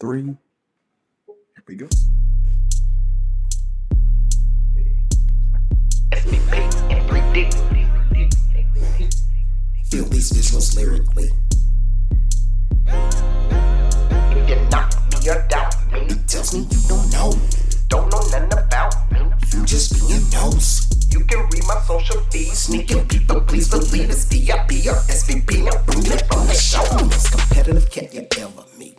3. Here we go. SVPN3D. Feel these visuals lyrically. You knock me or doubt me. It tells me you don't know. Don't know nothing about me. You just being nose. You can read my social feed. Sneaking people, please believe it's VIP or SVP. Now bring it from the show. Most competitive cat you ever meet.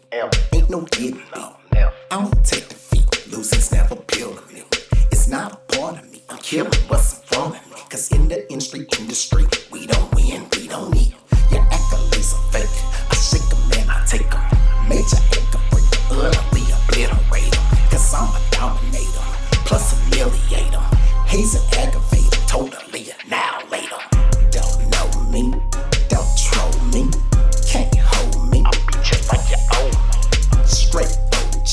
Ain't no getting beat. Never. I don't take defeat. Losing's never appeal to me. It's not a part of me. I'm killing what's in front of me. Cause in the industry, we don't win, we don't eat. Your accolades are fake. I shake 'em and I take 'em. Major acre breaker, utterly obliterate 'em. Cause I'm a dominator, plus humiliate 'em. Haze and aggravator, totally annihilate 'em. Don't know me, don't troll me, can't hold me. I'll beat you like you own me. Straight OG,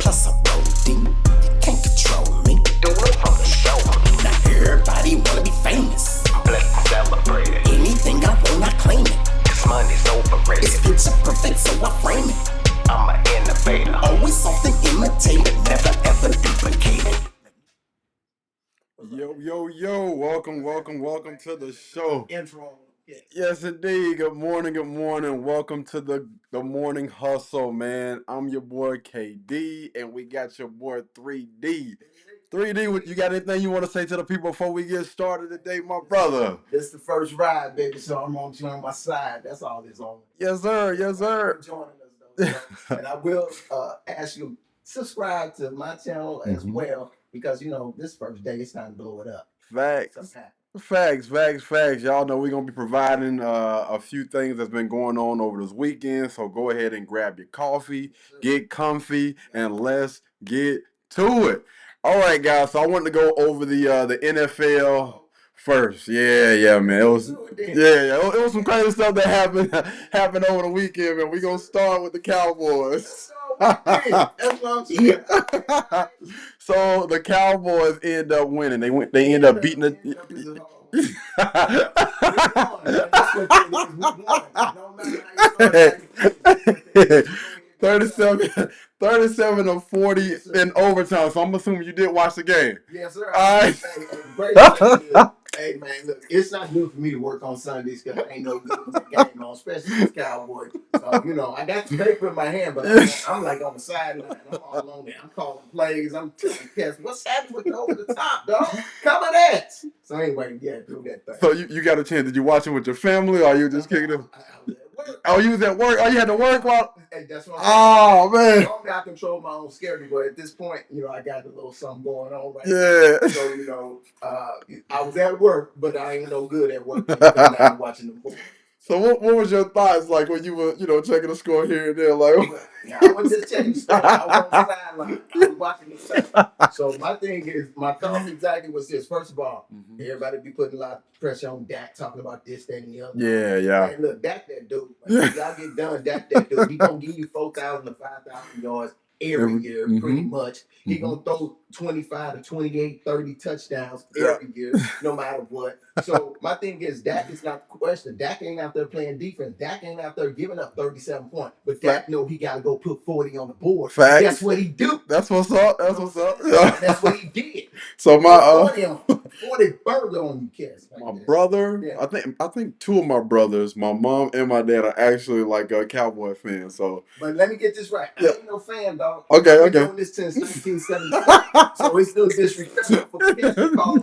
plus a roadie. You can't control me. Do it from the show. Now everybody wanna be famous. I'm blessed to celebrate it. Anything I want, I claim it. This money's overrated. It's picture perfect, so I frame it. I'm an innovator. Always something imitated, never ever duplicated. Yo. Welcome to the show. Intro. Yes, indeed. Good morning. Welcome to the morning hustle, man. I'm your boy KD, and we got your boy 3D. 3D, you got anything you want to say to the people before we get started today, my brother? This is the first ride, baby, so I'm on my side. That's all it's on. Yes, sir. For joining us, though. And I will ask you subscribe to my channel as well, because this first day it's time to blow it up. Facts. Y'all know we're going to be providing a few things that's been going on over this weekend. So go ahead and grab your coffee, get comfy, and let's get to it. All right, guys. So I wanted to go over the NFL first. Yeah, man. It was it was some crazy stuff that happened over the weekend, man. We're going to start with the Cowboys. That's what I'm saying. So the Cowboys end up winning. They end up beating the. Thirty-seven of 40 in overtime. So I'm assuming you did watch the game. Yes, sir. All right. Hey, man, look, it's not good for me to work on Sundays because I ain't no good with the game on, especially this Cowboys. So, I got the paper in my hand, but I'm like on the sideline. I'm all on there. I'm calling plays. I'm telling cats, what's happening with the over the top, dog? Come on that. So anyway, yeah, do that thing. So you got a chance. Did you watch it with your family, or you just kicking it? Oh, you was at work. Oh, you had to work while. Hey, that's what I'm man. Normally I control my own schedule, but at this point, I got a little something going on right now. Yeah. So, I was at work, but I ain't no good at work. I'm watching the movie. So what was your thoughts like when you were, checking the score here and there? Like, I was just checking the score. I was on the sideline. I was watching the score. So my thing is, my thought exactly was this. First of all, everybody be putting a lot of pressure on Dak, talking about this, that, and the other. Yeah. And look, Dak that dude. When y'all get done, Dak that dude. He gonna give you 4,000 to 5,000 yards every year, pretty much. He gonna throw 25 to 28, 30 touchdowns every year, no matter what. So my thing is, Dak is not the question. Dak ain't out there playing defense. Dak ain't out there giving up 37 points. But Dak know he gotta go put 40 on the board. Facts. That's what he do. That's what's up. That's what he did. So my 40 burger on you, cats. My brother, Yeah. I think two of my brothers, my mom and my dad, are actually like a Cowboy fans. So, but let me get this right. I ain't no fan, dog. Okay. I've been doing this since 1974, so it's still disrespectful for kids to call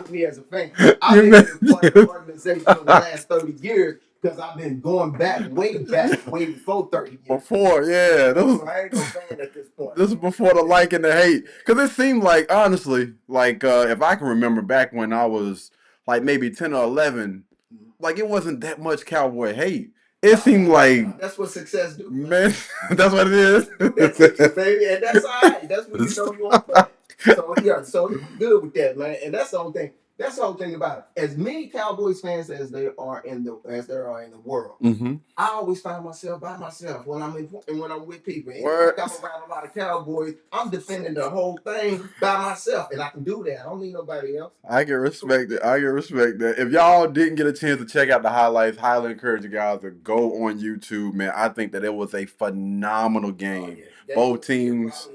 me as a fan. I've been in part of the organization for the last 30 years because I've been going way before 30 years. Before, yeah. So I ain't no fan at this point. This is before the like and the hate. Because it seemed like, honestly, like if I can remember back when I was like maybe 10 or 11, like it wasn't that much Cowboy hate. It seemed like that's what success do. Man, that's what it is. That's it, baby, and that's all right. That's what you want to play. So yeah, so good with that, man. And that's the only thing. That's the whole thing about it. As many Cowboys fans as there are in the world, I always find myself by myself when I'm with people. And like I'm around a lot of Cowboys, I'm defending the whole thing by myself, and I can do that. I don't need nobody else. I can respect it. I can respect that. If y'all didn't get a chance to check out the highlights, highly encourage you guys to go on YouTube, man. I think that it was a phenomenal game. Both teams.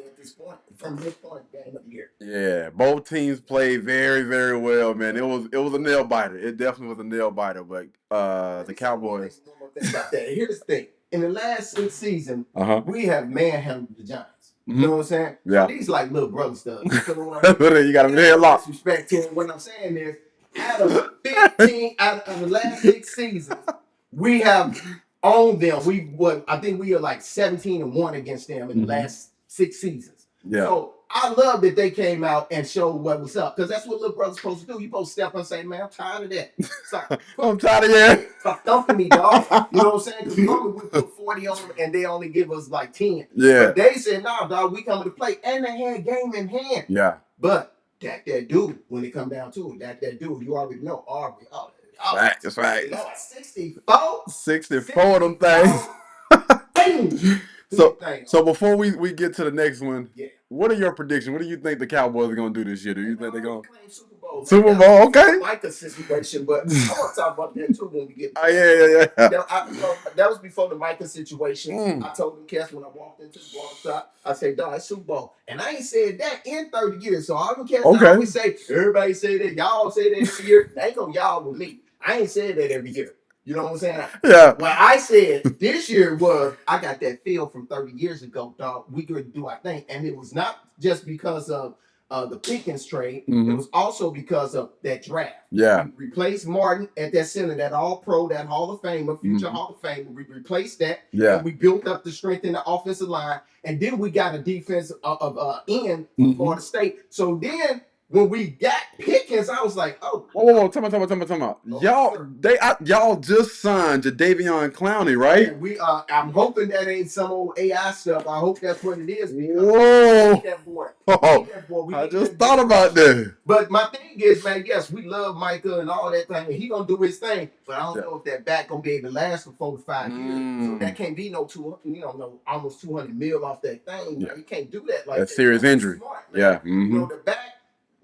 From this point, game of the year. Yeah, both teams played very, very well, man. It was a nail biter. It definitely was a nail biter. But the Cowboys. One more thing about that. Here's the thing. In the last 6 seasons, we have manhandled the Giants. You know what I'm saying? Yeah. So these like little brother stuff. You got them head locked. Respect to them. What I'm saying is, out of the last 6 seasons, we have owned them. I think we are like 17-1 against them in the last 6 seasons. Yeah. So I love that they came out and showed what was up, because that's what little brother's supposed to do. You supposed to step up and say, "Man, I'm tired of that. I'm tired of that. Stop thumping me, dog." You know what I'm saying? Because normally we put 40 on them and they only give us like 10. Yeah. But they said, "Nah, dog, we coming to play," and they had game in hand. Yeah. But that dude, when it come down to it, that dude, you already know, Aubrey. That's right. 64? 64 of them things. Boom. So before we get to the next one, yeah. What are your predictions? What do you think the Cowboys are going to do this year? Do you think they're going to claim Super Bowl? Super Bowl? Okay. Like a situation, but I want to talk about that too when we get. Oh yeah. That was before the Micah situation. I told them, Cass, when I walked into the barbershop, I said, "Dog, it's Super Bowl," and I ain't said that in 30 years. So I don't care. I always say, everybody say that, y'all say that every year. They ain't gonna y'all with me. I ain't said that every year. You know what I'm saying? Yeah. What I said this year was, I got that feel from 30 years ago, dog. We could do our thing. And it was not just because of the Pickens trade. It was also because of that draft. Yeah. We replaced Martin at that center, that all-pro, that Hall of Famer, future Hall of Famer. We replaced that. Yeah. And we built up the strength in the offensive line. And then we got a defense end from Florida State. So then, when we got Pickens, I was like, "Oh, whoa, tell me. Y'all just signed Jadeveon Clowney, right? Yeah, I'm hoping that ain't some old AI stuff. I hope that's what it is. Whoa. That boy. I just thought about that. But my thing is, man, yes, we love Micah and all that thing. He gonna do his thing, but I don't know if that back gonna be able to last for 4 to 5 years. So that can't be no almost 200 mil off that thing. Yeah. You can't do that like that. Serious injury. Smart, yeah. You know, the back.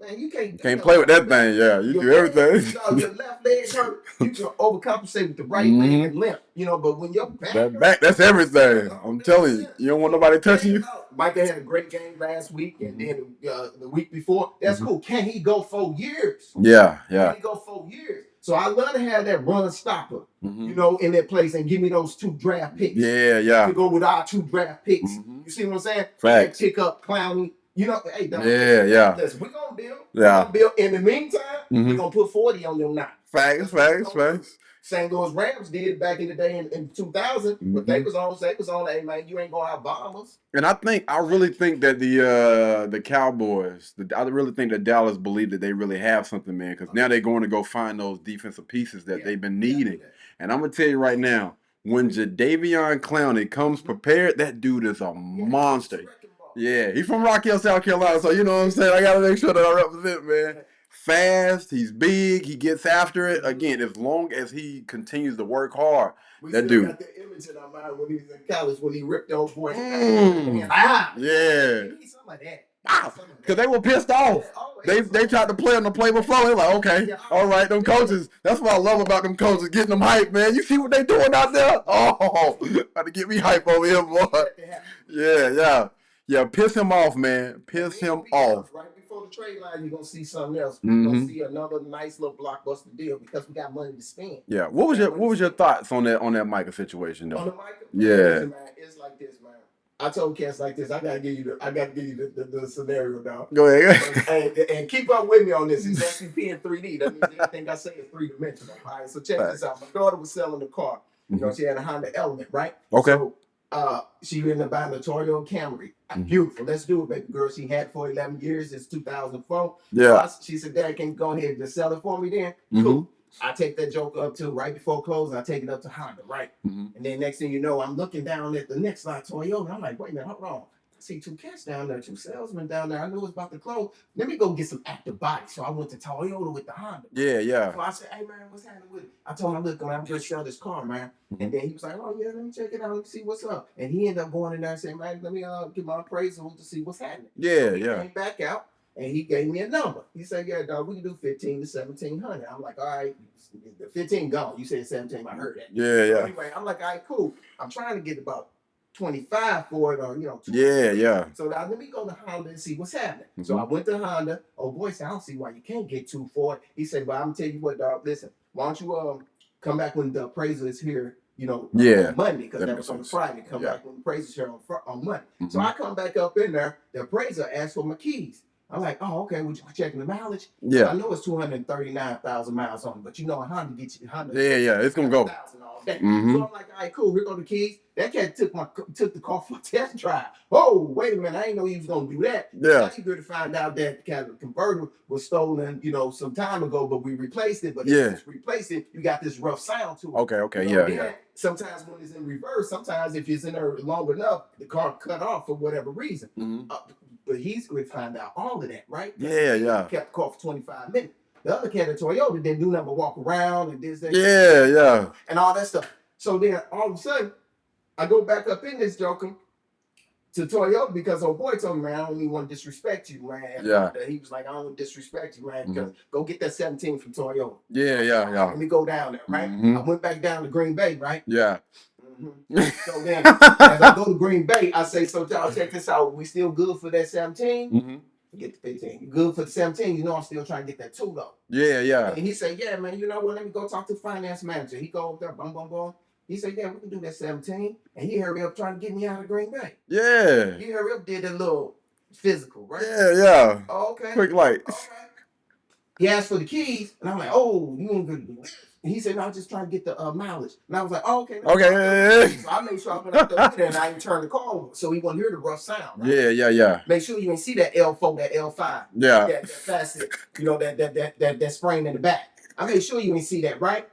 Man, you can't play with that thing. Yeah, you do everything. Your left leg hurt, you can overcompensate with the right leg and limp. You know, but when your back, that's everything. I'm telling you, you don't want nobody touching you. Micah had a great game last week, and then the week before. That's cool. Can he go 4 years? Yeah. Can he go 4 years? So I love to have that run stopper, you know, in that place, and give me those 2 draft picks. Yeah. To go with our 2 draft picks. You see what I'm saying? Facts. Pick up Clowney. You know, hey, listen, we're going to build. Yeah. We're going to build. In the meantime, we're going to put 40 on them now. Facts. St. Louis Rams did back in the day in 2000, but they was on, hey, man, you ain't going to outbomb us. And I really think that the Cowboys, I really think that Dallas believe that they really have something, man, because now they're going to go find those defensive pieces that they've been needing. And I'm going to tell you right now, when Jadeveon Clowney comes prepared, that dude is a monster. Yeah, he's from Rock Hill, South Carolina, so you know what I'm saying? I got to make sure that I represent, man. Fast, he's big, he gets after it. Again, as long as he continues to work hard, that dude. Got the image in our mind when he was in college, when he ripped those boys. Yeah. He need something like that. Wow. Because they were pissed off. They tried to play on the play before. They're like, okay, all right, them coaches. That's what I love about them coaches, getting them hype, man. You see what they doing out there? Oh, got to get me hype over here, boy. Yeah, piss him off, man. Piss him off. Right before the trade line, you're going to see something else. You're going to see another nice little blockbuster deal because we got money to spend. Yeah. What was your thoughts on that Micah situation, though? On the Micah? Yeah. Man, it's like this, man. I told Cass like this. I gotta give you the scenario, dog. Go ahead. and keep up with me on this. It's SVPN3D. That means everything I say is 3-dimensional. All right. So check this out. My daughter was selling a car. You know, she had a Honda Element, right? Okay. So, she ended up buying a Toyota Camry. Beautiful. Let's do it, baby girl. She had it for 11 years. It's 2004. Yeah. So she said, "Dad, can you go ahead and just sell it for me then?" Cool. I take that joker up to right before closing. I take it up to Honda, right? And then next thing you know, I'm looking down at the next lot Toyota. I'm like, wait a minute, hold on. see two cats down there, two salesmen down there. I knew it was about to close. Let me go get some active body. So I went to Toyota with the Honda. Yeah, yeah. So I said, hey man, what's happening with it? I told him, look, I'm just sell this car, man. And then he was like, oh yeah, let me check it out, let me see what's up. And he ended up going in there and saying, man, let me get my appraisal to see what's happening. Yeah, so he yeah. came back out and he gave me a number. He said, yeah, dog, we can do 15 to 1700. I'm like, all right, the 15 gone. You said 17, I heard that. Yeah, yeah. So anyway, I'm like, all right, cool. I'm trying to get about 25 for it, or Yeah, yeah. So now let me go to Honda and see what's happening. So I went to Honda. Oh boy, said, I don't see why you can't get 2 for it. He said, but I'm gonna tell you what, dog, listen, why don't you come back when the appraiser is here, on Monday, because that was on Friday. Come back when the appraiser's here on Monday. So I come back up in there, the appraiser asked for my keys. I'm like, oh, okay, we checking the mileage. Yeah. I know it's 239,000 miles on it, but Honda gets you Honda. Yeah, it's gonna go. All day. So I'm like, all right, cool, here go the keys. That cat took the car for a test drive. Oh, wait a minute, I didn't know he was gonna do that. Yeah. Now you good to find out that kind of converter was stolen, some time ago, but we replaced it. But yeah, if it's replaced it, you got this rough sound to it. Okay, yeah. Sometimes when it's in reverse, sometimes if it's in there long enough, the car cut off for whatever reason. But he's going to find out all of that, right? Yeah. He kept the car for 25 minutes. The other cat at Toyota didn't do nothing but walk around and this, that. Yeah. And all that stuff. So then all of a sudden, I go back up in this joker to Toyota because old boy told me, man, I don't even want to disrespect you, man. Yeah. He was like, I don't want to disrespect you, man, because go get that 17 from Toyota. Yeah. Let me go down there, right? I went back down to Green Bay, right? Yeah. So then, as I go to Green Bay, I say, so y'all check this out. We still good for that 17? Get the 15. You good for the 17? I'm still trying to get that 2 though. Yeah. And he said, yeah, man, you know what? Let me go talk to the finance manager. He go over there, boom. He said, yeah, we can do that 17. And he hurry up trying to get me out of Green Bay. Yeah. He hurry up, did a little physical, right? Yeah. Oh, okay. Quick light. Okay. He asked for the keys, and I'm like, oh, you ain't gonna do that. And he said, no, I'm just trying to get the mileage. And I was like, oh, okay. Okay. So I made sure I went out there with it and I didn't turn the car over so he wouldn't hear the rough sound. Right? Yeah. Make sure you didn't see that L4, that L5. Yeah. That facet, that spring in the back. I made sure you didn't see that, right?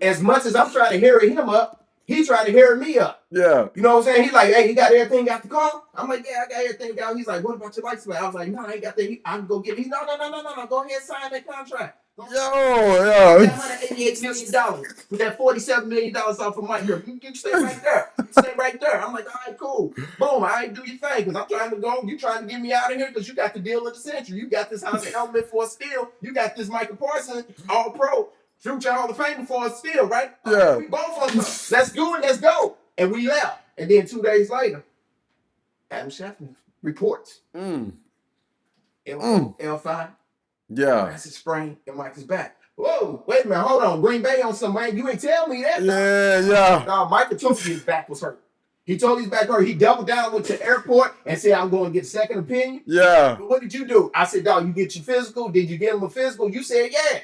As much as I'm trying to hear him up, he trying to hear me up. Yeah. You know what I'm saying? He's like, hey, you got everything out the car? I'm like, yeah, I got everything out. He's like, what about your license plate? I was like, no, I ain't got that. I can go get it. No. Go ahead and sign that contract. Yeah. $188 million with that $47 million off of my year. You stay right there. Stay right there. I'm like, all right, cool. Boom. I ain't do your thing because I'm trying to go. You trying to get me out of here because you got the deal of the century. You got this house helmet for a steal. You got this Michael Parsons all pro. Future Hall of Fame for a steal, right? Yeah. We both of them. Let's do it. Let's go. And we left. And then 2 days later, Adam Scheffler reports. L5. Yeah. That's his sprain and Mike is back. Whoa, wait a minute, hold on. Green Bay on some man. You ain't tell me that. Yeah. No, Michael told me his back was hurt. He told his back hurt. He doubled down, went to the airport and said, I'm going to get a second opinion. Yeah. But what did you do? I said, dog, you get your physical. Did you get him a physical? You said, yeah.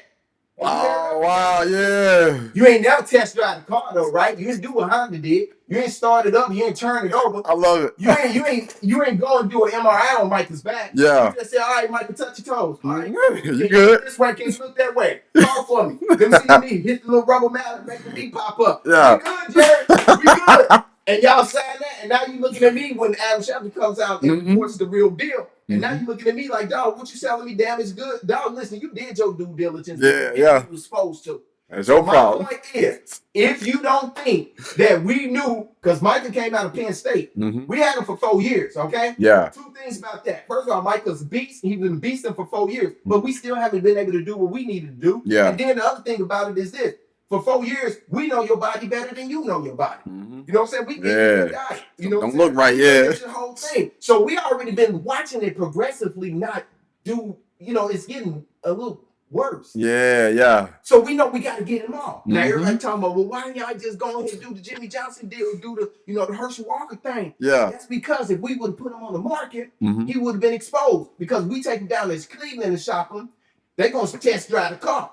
Oh, wow, yeah. You ain't never test drive the car though, right? You didn't do what Honda did. You ain't start it up. You ain't turn it over. I love it. You ain't going to do an MRI on Michael's back. Yeah. You just say, all right, Michael, touch your toes. All right, you good? This way, can you look that way? Call for me. Let me see your knee. Hit the little rubber mallet, make the knee pop up. Yeah. We good, Jerry. We good. And y'all sign that, and now you looking at me when Adam Scheffler comes out and reports the real deal. And now you looking at me like, dog, what you selling me? Damn, it's good. Dog, listen, you did your due diligence. Yeah. You was supposed to. That's your problem. My point is, if you don't think that we knew, because Michael came out of Penn State, we had him for 4 years, okay? Yeah. 2 things about that. First of all, Michael's a beast. He's been beasting for 4 years, but we still haven't been able to do what we needed to do. Yeah. And then the other thing about it is this. For 4 years, we know your body better than you know your body. You know what I'm saying? We get your diet. You know don't look right, yeah. It's the whole thing. So we already been watching it progressively not do, it's getting a little worse. Yeah. So we know we got to get him off. Now everybody talking about, well, why don't y'all just go ahead and do the Jimmy Johnson deal, do the Herschel Walker thing? Yeah. That's because if we would have put him on the market, he would have been exposed. Because we take him down to Cleveland and shop him, they're going to test drive the car.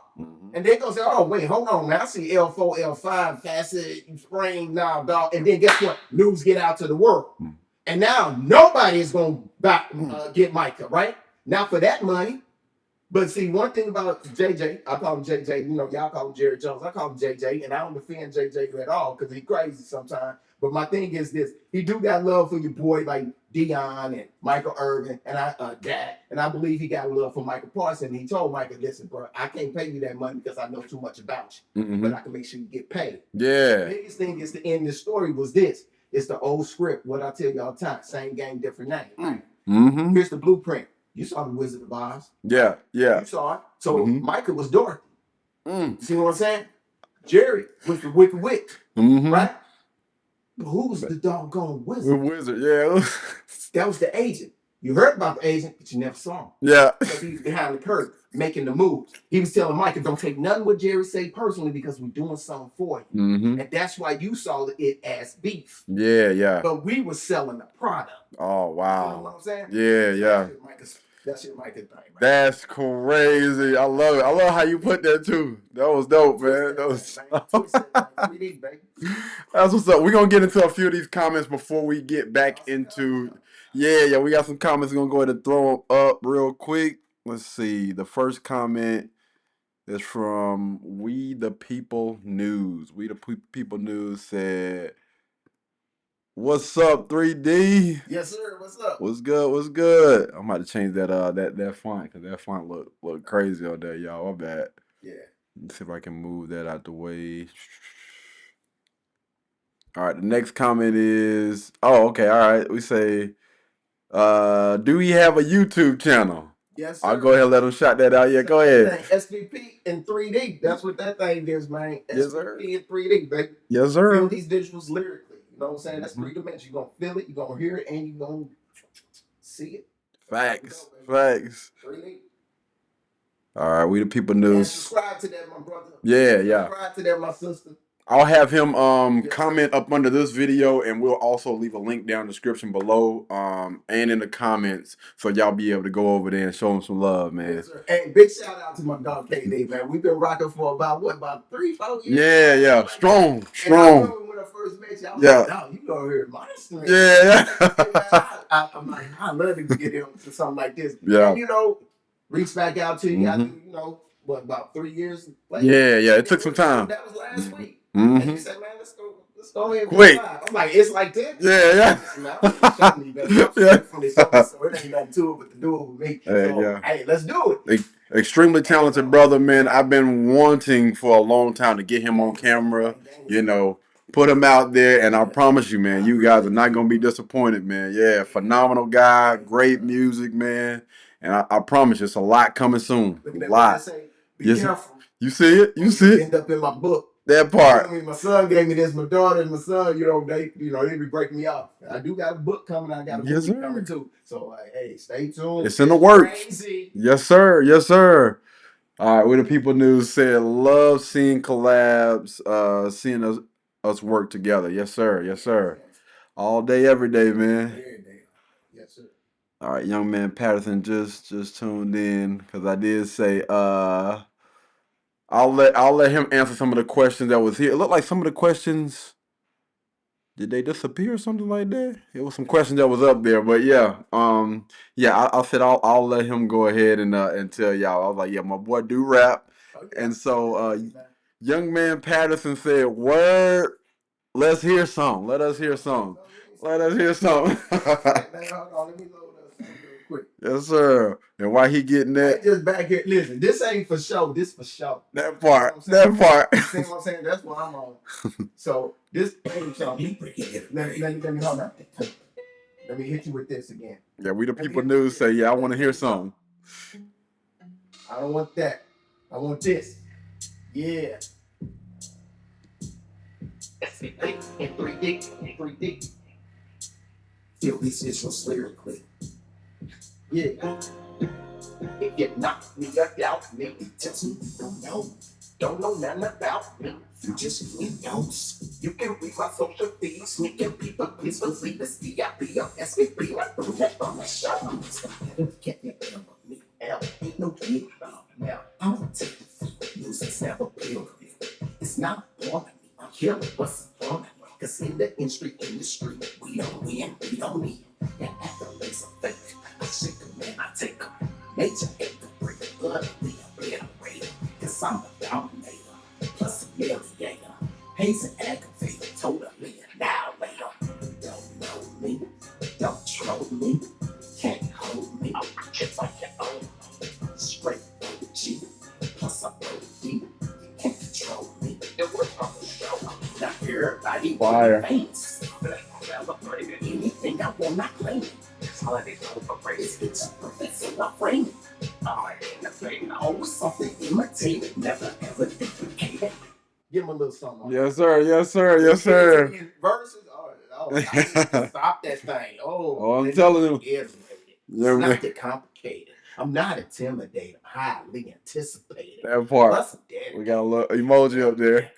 And they're going to say, oh, wait, hold on. Now I see L4, L5, facet, spring, now, dog. And then guess what? News get out to the world. And now nobody is going to get Micah, right? Now for that money. But see, one thing about JJ, I call him JJ, y'all call him Jerry Jones. I call him JJ, and I don't defend JJ at all because he's crazy sometimes. But my thing is this: he do got love for your boy like Dion and Michael Irvin and Dak, and I believe he got love for Michael Parsons. He told Michael, "Listen, bro, I can't pay you that money because I know too much about you, but I can make sure you get paid." Yeah. The biggest thing is to end this story was this: it's the old script. What I tell you all the time: same game, different name. Mm-hmm. Here's the blueprint. You saw the Wizard of Oz. Yeah, yeah. You saw it. So Michael was Dorothy. See what I'm saying? Jerry was the Wicked Witch, right? But who was the doggone wizard? Wizard, yeah. That was the agent. You heard about the agent, but you never saw him. Yeah. Because he was behind the curtain, making the moves. He was telling Michael, don't take nothing what Jerry say personally because we're doing something for you. And that's why you saw it as beef. Yeah, yeah. But we were selling a product. Oh, wow. You know what I'm saying? Yeah, yeah. That's your Michael thing, right? That's crazy. I love it. I love how you put that too. That was dope, man. That was... 3D, baby. That's what's up. We're going to get into a few of these comments before we get back into... Yeah, we got some comments. We're going to go ahead and throw them up real quick. Let's see. The first comment is from We the People News. We the People News said... What's up, 3D? Yes, sir. What's up? What's good? What's good? I'm about to change that font because that font look crazy on there, y'all. My bad. Yeah. Let's see if I can move that out the way. All right. The next comment is, oh, okay. All right. We say, do we have a YouTube channel? Yes, sir. I'll go ahead and let them shout that out. Yeah, go ahead. SVPN3D. That's what that thing is, man. Yes, sir. SVPN3D, baby. Yes, sir. Feel these visuals lyrically. You know what I'm saying? That's 3 dimensions. You're going to feel it, you're going to hear it, and you're going to see it. Facts. Facts. 3D. All right, We the People News. And subscribe to that, my brother. Yeah. Subscribe to that, my sister. I'll have him comment up under this video, and we'll also leave a link down in the description below and in the comments, so y'all be able to go over there and show him some love, man. Yes, sir. Hey, big shout out to my dog KD, man. We've been rocking for about 3-4 years. Yeah. Strong. And I remember when I first met you, I was like, no, you go here, monster. Yeah. I'm like, I love to get him to something like this. Yeah. And, you know, reach back out to you. You know, what, about 3 years later? Yeah. It took some time. That was last week. And you said, man, let's go ahead. Quick. I'm like, it's like that? Yeah. So it ain't nothing to it but to do it with me. Hey, let's do it. Extremely talented brother, man. I've been wanting for a long time to get him on camera, you know, put him out there, and I promise you, man, you guys are not going to be disappointed, man. Yeah, phenomenal guy, great music, man. And I promise you, it's a lot coming soon. A lot. Be careful. You see it? You see it? End up in my book. That part. I mean, my son gave me this. My daughter and my son, they be breaking me off. I do got a book coming. I got a movie coming too. So, hey, stay tuned. It's in the works. Crazy. Yes, sir. All right, We the People News said, love seeing collabs, seeing us work together. Yes, sir. All day, every day, man. Every day. Yes, sir. All right, young man Patterson just tuned in because I did say I'll let him answer some of the questions that was here. It looked like some of the questions, did they disappear or something like that? It was some questions that was up there, but yeah, I said I'll let him go ahead and tell y'all. I was like, yeah, my boy do rap, and so young man Patterson said, word, let's hear some. Let us hear some. Man, hold on, let me load up something real quick. Yes, sir. And why he getting that? Just back here. Listen, this ain't for show. This for show. That part. You know what I'm That part. See what I'm saying? That's what I'm on. So this ain't something. Let me hold on. Let me hit you with this again. Yeah, We the People News say, yeah, I want to hear something. I don't want that. I want this. Yeah. SVPN3D. Feel these visuals lyrically. Yeah. If you knock me or doubt me, just me don't know nothing about me. You just need notes. You can read my social feeds, sneaking people, please believe this VIP or SVP. Like protect on my shows. Can't get them with me. L ain't no kid. Now I'm gonna take the music never appeal to me. It's not born to me. I'm killing what's born to me. Cause in the industry, we don't win, we don't need. And accolades are fake. I shake them and I take them. Nature ain't the break. Blood me a obliterator. Cause I'm a dominator. Plus a milliator. Haze and aggravator. Totally annihilator. Fire. Celebrate it. Anything I want, not claim it. This honey's overrated. It's perfect, so I frame it. I'm an innovator. Oh, something imitated, never ever duplicated. Give him a little something. Yes, sir. Yes, sir. Yes, sir. Verses. Oh, I need to stop that thing. Oh, I'm telling you. It's Yeah, not man. too complicated. I'm not intimidated. I'm highly anticipated. That part. Plus, Daddy, We got a little emoji up there.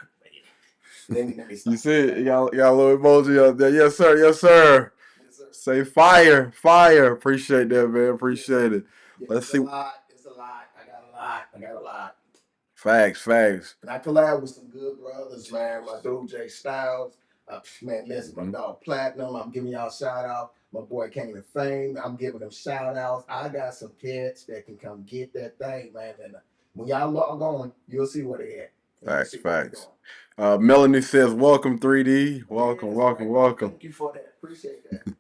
Let me You see it? You got a little emoji up there. Yes, sir. Yes, sir. Yes, sir. Say fire. Fire. Appreciate that, man. Appreciate it. Yeah, Let's it's see. a lot. It's a lot. I got a lot. Facts. Facts. And I collab with some good brothers, man. My dude Jay Styles. Man, listen, my dog Platinum. I'm giving y'all a shout out. My boy King of Fame. I'm giving them shout outs. I got some kids that can come get that thing, man. And when y'all log on, you'll see where they at. Facts. Facts. Melanie says, welcome 3D. Welcome, welcome, welcome. Thank you for that. Appreciate that.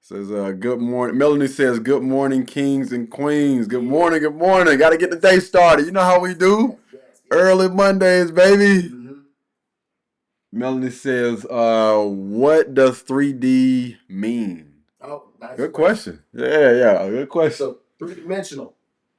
Says, good morning. Melanie says, good morning, kings and queens. Good morning, good morning. Got to get the day started. You know how we do. Yes. Early Mondays, baby. Mm-hmm. Melanie says, what does 3D mean? Oh, nice. Good question. Yeah. Good question. So, three-dimensional.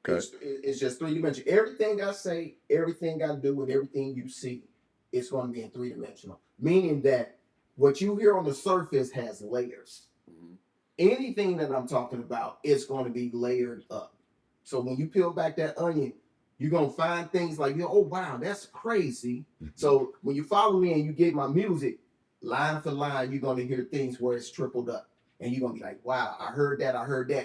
Okay. It's just three-dimensional. Everything I say, everything I do, and everything you see, it's going to be in three-dimensional. Meaning that what you hear on the surface has layers. Mhm. Anything that I'm talking about is going to be layered up. So when you peel back that onion, you're going to find things like, oh, wow, that's crazy. So when you follow me and you get my music, line for line, you're going to hear things where it's tripled up. And you're going to be like, wow, I heard that,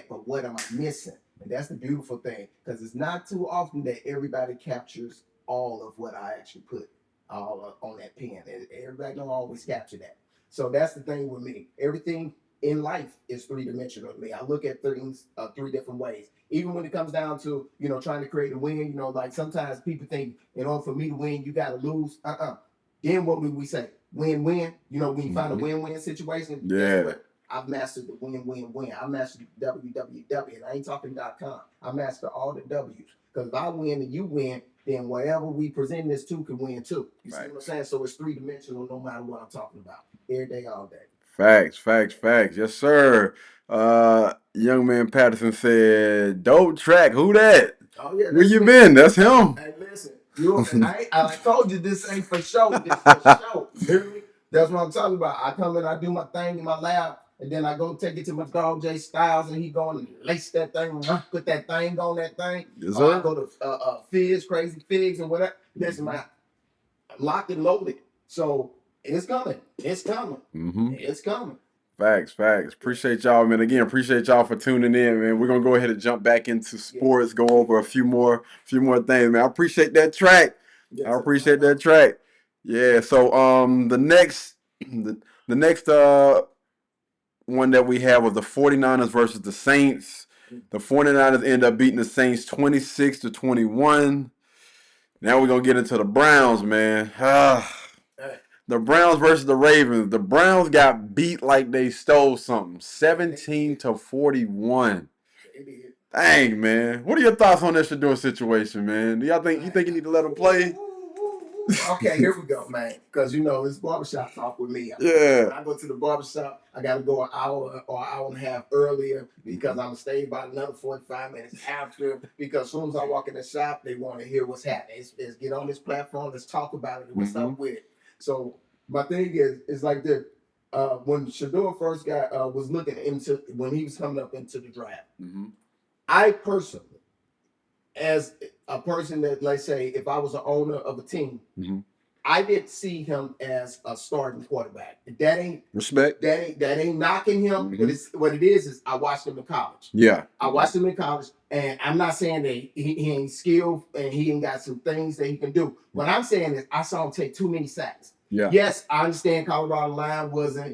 but what am I missing? And that's the beautiful thing, because it's not too often that everybody captures all of what I actually put all on that pen. Everybody don't always capture that. So that's the thing with me. Everything in life is three-dimensional to me. I look at things three different ways. Even when it comes down to, trying to create a win, like sometimes people think, in order for me to win, you got to lose. Then what would we say? Win-win. When you find a win-win situation, guess what? I've mastered the win-win-win. I mastered www, and I ain't talking .com. I mastered all the W's. Because if I win and you win, then whatever we present this to can win too. You see what I'm saying? So it's three-dimensional no matter what I'm talking about. Every day, all day. Facts. Yes, sir. Young man Patterson said, dope track. Who that? Oh, yeah. Where you been? That's him. Hey, listen. I told you this ain't for show. This for show. You hear me? That's what I'm talking about. I come in, I do my thing in my lab, and then I go take it to my dog Jay Styles, and he go and lace that thing, put that thing on that thing. Yes, Or I sir. go to Fizz, Crazy Figs, and whatever. Listen, man, I'm locked and loaded. So it's coming. It's coming. Mm-hmm. It's coming. Facts. Appreciate y'all, man. Again, appreciate y'all for tuning in, man. We're gonna go ahead and jump back into sports, go over a few more things, man. I appreciate that track. Yes, I appreciate that track. Yeah. So the next one that we have was the 49ers versus the Saints. The 49ers end up beating the Saints 26-21. Now we're gonna get into the Browns, man. The Browns versus the Ravens. The Browns got beat like they stole something. 17-41. Dang, man. What are your thoughts on this Shador situation, man? Do y'all think you need to let him play? Okay, here we go, man. Because it's barbershop talk with me. Yeah. When I go to the barbershop, I got to go an hour or hour and a half earlier because I'm going to stay about another 45 minutes after. Because as soon as I walk in the shop, they want to hear what's happening. It's get on this platform, let's talk about it, and what's up with it. So my thing is like this. When Shador first was looking into, when he was coming up into the draft, I personally, as a person that, let's say, if I was an owner of a team, I didn't see him as a starting quarterback. That ain't respect. That ain't knocking him. But what it is I watched him in college. Yeah, I watched him in college, and I'm not saying that he ain't skilled and he ain't got some things that he can do. What I'm saying is I saw him take too many sacks. Yeah. Yes, I understand Colorado line wasn't,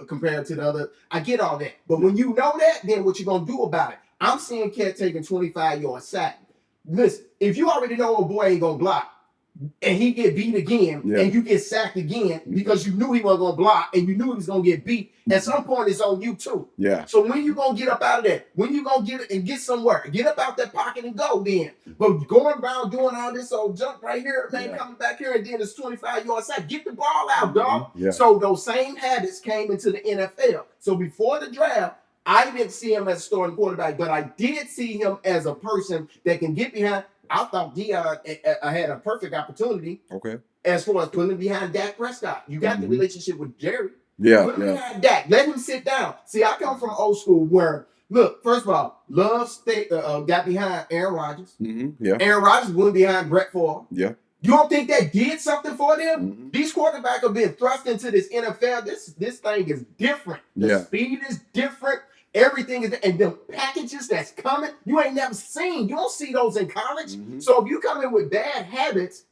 compared to the other. I get all that. But when you know that, then what you gonna do about it? I'm seeing Cat taking 25-yard sack. Listen, if you already know a boy ain't gonna block, and he get beat again, and you get sacked again because you knew he wasn't gonna block and you knew he was gonna get beat. At some point, it's on you too. Yeah. So when you gonna get up out of that? When you gonna get it and get somewhere? Get up out that pocket and go then. But going around doing all this old junk right here, man, coming back here and then it's 25 yards side. Get the ball out, dog. Yeah. So those same habits came into the NFL. So before the draft, I didn't see him as a starting quarterback, but I did see him as a person that can get behind. I thought Dion had a perfect opportunity. Okay. As far as putting him behind Dak Prescott. You got the relationship with Jerry. Yeah. Put him behind Dak. Let him sit down. See, I come from old school where, look, first of all, Love got behind Aaron Rodgers. Yeah. Aaron Rodgers went behind Brett Favre. Yeah. You don't think that did something for them? These quarterbacks have been thrust into this NFL. This thing is different. The speed is different. Everything is, and the packages that's coming, you ain't never seen. You don't see those in college. So if you come in with bad habits,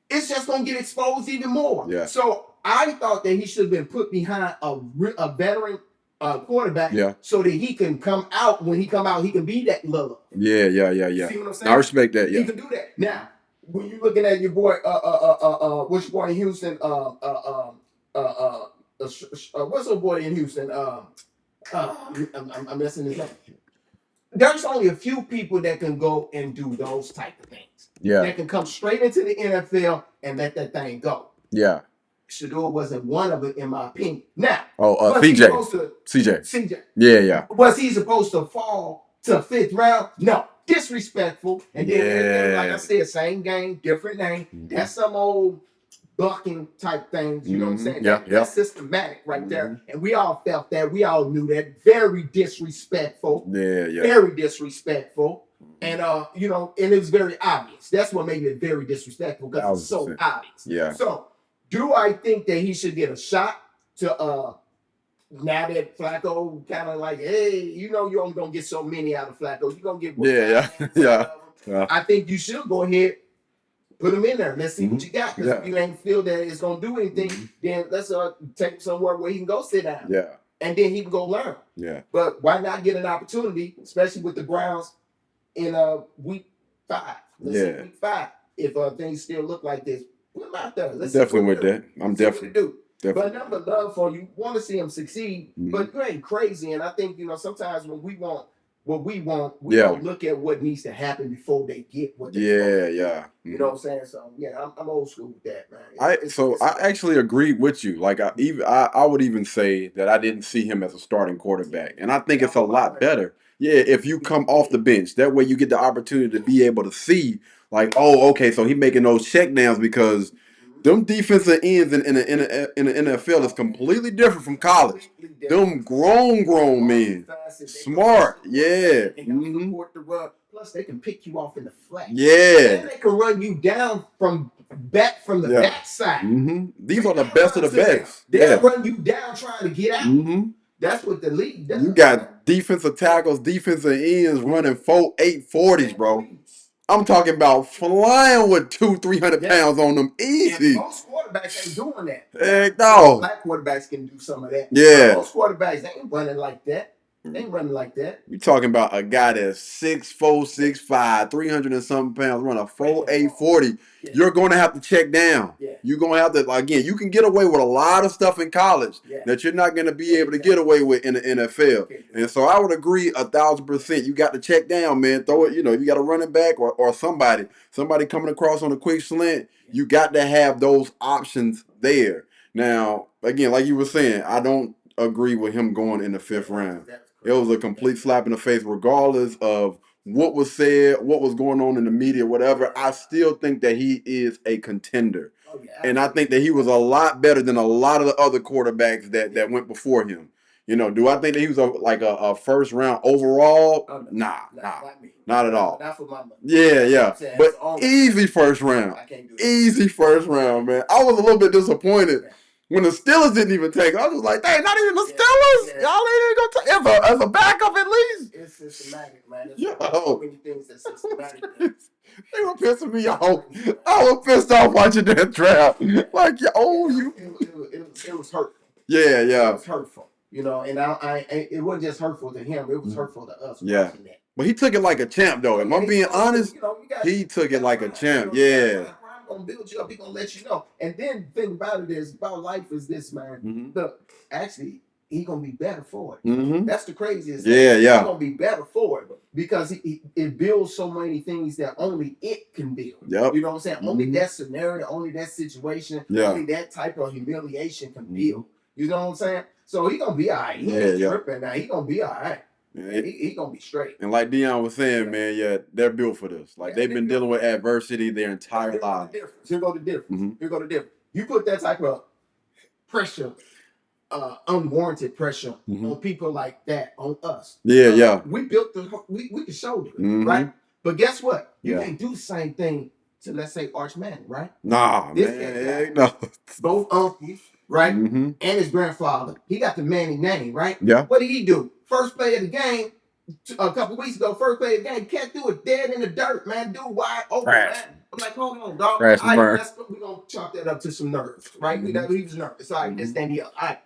it's just gonna get exposed even more. Yeah. So I thought that he should have been put behind a veteran quarterback, so that he can come out. When he come out, he can be that Love. Yeah. See what I'm saying? I respect that. Yeah. He can do that. Now, when you're looking at your boy, what's your boy in Houston? What's the boy in Houston? I'm messing this up. There's only a few people that can go and do those type of things. Yeah. That can come straight into the NFL and let that thing go. Yeah. Shador wasn't one of it, in my opinion. Now, CJ. Yeah. Was he supposed to fall to fifth round? No. Disrespectful. And then, like I said, same game, different name. That's some old blocking type things, you know what I'm saying? That's systematic right there. And we all felt that. We all knew that. Very disrespectful. Very disrespectful. And you know, and it was very obvious. That's what made it very disrespectful, because it's so obvious. Yeah. So do I think that he should get a shot to now that Flacco kind of like, hey, you know, you're only gonna get so many out of Flacco. You're gonna get I think you should go ahead. Put him in there. Let's see what you got. Because if you ain't feel that it's gonna do anything, then let's take him somewhere where he can go sit down. Yeah. And then he can go learn. Yeah. But why not get an opportunity, especially with the Browns in week 5? Let's see week 5. If things still look like this, put him out there. Let's definitely with that. I'm definitely do. Definitely. But number love for you, want to see him succeed, but you ain't crazy. And I think, you know, sometimes when we want what we want, we don't look at what needs to happen before they get what they want. You know what I'm saying? So I'm old school with that, man. I actually agree with you. Like I would even say that I didn't see him as a starting quarterback, and I think it's a lot better. Yeah, if you come off the bench, that way you get the opportunity to be able to see, like, oh, okay, so he making those checkdowns, because them defensive ends in the NFL is completely different from college. Them grown men, smart, Plus, they can pick you off in the flat. Yeah, and they can run you down from the backside. These are the best of the best. They'll run you down trying to get out. That's what the league does. You got defensive tackles, defensive ends running 4.8 40s, bro. I'm talking about flying with 200-300 pounds on them easy. And most quarterbacks ain't doing that. Heck no. Black quarterbacks can do some of that. Yeah. Most quarterbacks, they ain't running like that. They ain't running like that. You talking about a guy that's 6'4", 6'5", 300 and something pounds, run a 4.8 40. You're going to have to check down. You're going to have to, again, you can get away with a lot of stuff in college that you're not going to be able to get away with in the NFL. And so I would agree 1,000%. You got to check down, man. Throw it, you know, you got a running back or somebody coming across on a quick slant. You got to have those options there. Now, again, like you were saying, I don't agree with him going in the 5th round. It was a complete slap in the face, regardless of what was said, what was going on in the media, whatever. I still think that he is a contender. And I think that he was a lot better than a lot of the other quarterbacks that went before him. You know, do I think that he was a first round overall? Nah, not at all. Not for my money. Yeah. But easy first round. Easy first round, man. I was a little bit disappointed when the Steelers didn't even take it. I was like, dang, not even the Steelers? Y'all ain't even going to take it as a backup at least? It's systematic, man. There's so many things that's systematic. They were pissing me off. I was pissed off watching that draft. Like, it was hurtful. Yeah. It was hurtful. You know, and it wasn't just hurtful to him. It was hurtful to us. Watching that. But he took it like a champ, though. If I'm being honest, he took it like a champ. Yeah. gonna build you up. He gonna let you know. And then the thing about it is, about life is this, man. Look, actually, he gonna be better for it. That's the craziest thing. Yeah, yeah. He gonna be better for it because it builds so many things that only it can build. Yep. You know what I'm saying? Only that scenario, only that situation, only that type of humiliation can build. You know what I'm saying? So he gonna be all right. He ain't tripping now. He gonna be all right. Yeah, he gonna be straight. And like Dion was saying, man, they're built for this. Like they've been dealing with adversity their entire life. Here go the difference. Here go the difference. You put that type of pressure, unwarranted pressure on people like that on us. Yeah. We built we can shoulder it, right? But guess what? You can't do the same thing to, let's say, Arch Manning, right? Nah, man. No. Both uncles, right? And his grandfather. He got the Manning name, right? Yeah. What did he do? First play of the game, a couple weeks ago, first play of the game, can't do it dead in the dirt, man. Dude wide open, man. I'm like, hold on, dog. We're gonna chalk that up to some nerves, right? He was nervous. All right, this thing here. All right.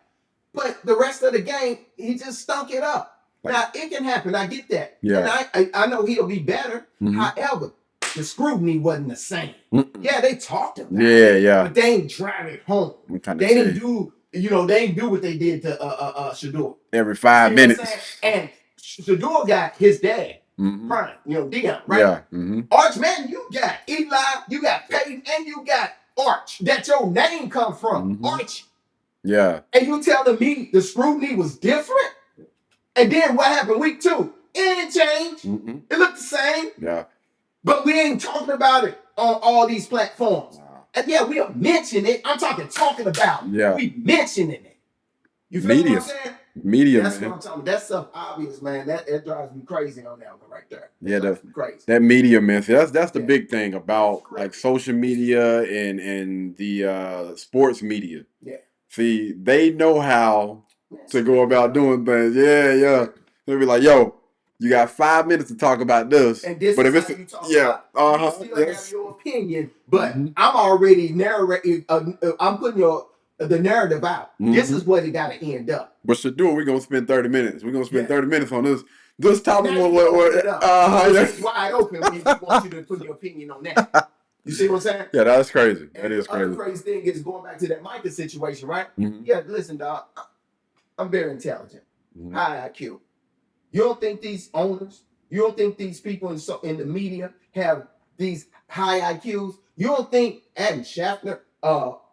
But the rest of the game, he just stunk it up. Now it can happen. I get that. Yeah. And I know he'll be better. However, the scrutiny wasn't the same. Yeah, they talked about it. Yeah. But they ain't drive it home. They didn't do, they didn't do what they did to Shador. Every 5 minutes. And Shador got his dad, Prime, Dion, right? Yeah. Arch Manning, you got Eli, you got Peyton, and you got Arch. That your name come from. Arch. Yeah. And you telling me the scrutiny was different? And then what happened week 2? It didn't change. It looked the same. Yeah. But we ain't talking about it on all these platforms. And yeah, we are mentioning it. I'm talking about. Yeah. We mentioning it. You feel what I'm saying? Media, That's man. what I'm talking about. That stuff obvious, man. That drives me crazy on that one right there. That's crazy. That media, man. See, that's the big thing about like social media and the sports media. Yeah. See, they know how to go about doing things. Yeah. They'll be like, yo, you got 5 minutes to talk about this. And this but is if how it's you talk about you still have your opinion, but I'm already narrating. I'm putting the narrative out. This is what it got to end up. But Shador, we're gonna spend 30 minutes. We're gonna spend 30 minutes on this topic. It's wide open when you want you to put your opinion on that. You see what I'm saying? Yeah, that's crazy. That is crazy. The crazy thing is going back to that Micah situation, right? Yeah, listen, dog. I'm very intelligent, high IQ. You don't think these owners, you don't think these people in the media have these high IQs? You don't think Adam Schefter,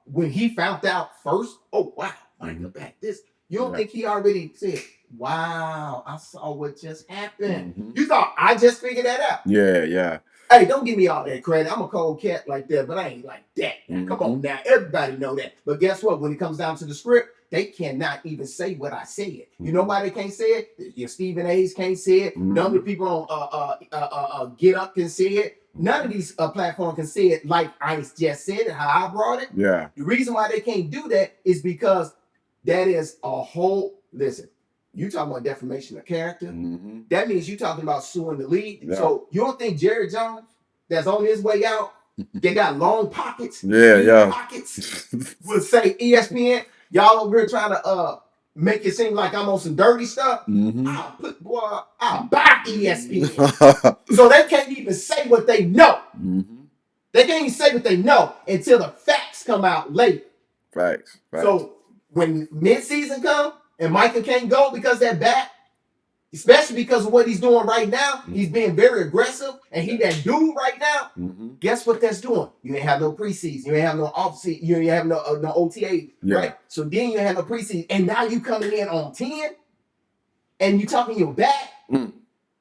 when he found out first, oh wow, Micah back this. You don't think he already said, wow, I saw what just happened. You thought I just figured that out? Yeah. Hey, don't give me all that credit. I'm a cold cat like that, but I ain't like that. Come on now. Everybody know that. But guess what? When it comes down to the script, they cannot even say what I said. You know why they can't say it? Your Stephen A's can't say it. None of the people on Get Up can say it. None of these platforms can say it like I just said it, how I brought it. Yeah. The reason why they can't do that is because that is a whole, listen, you talking about defamation of character. That means you talking about suing the league. Yeah. So you don't think Jerry Jones, that's on his way out, they got long pockets, pockets, would say ESPN, y'all over here trying to make it seem like I'm on some dirty stuff. I'll buy ESPN. So they can't even say what they know. They can't even say what they know until the facts come out later. Facts. So when midseason comes and Micah can't go because that back, especially because of what he's doing right now, he's being very aggressive, and he that dude right now. Guess what that's doing? You ain't have no preseason, you ain't have no off season, you ain't have no OTA, right? So then you have no preseason, and now you coming in on 10, and you talking your back.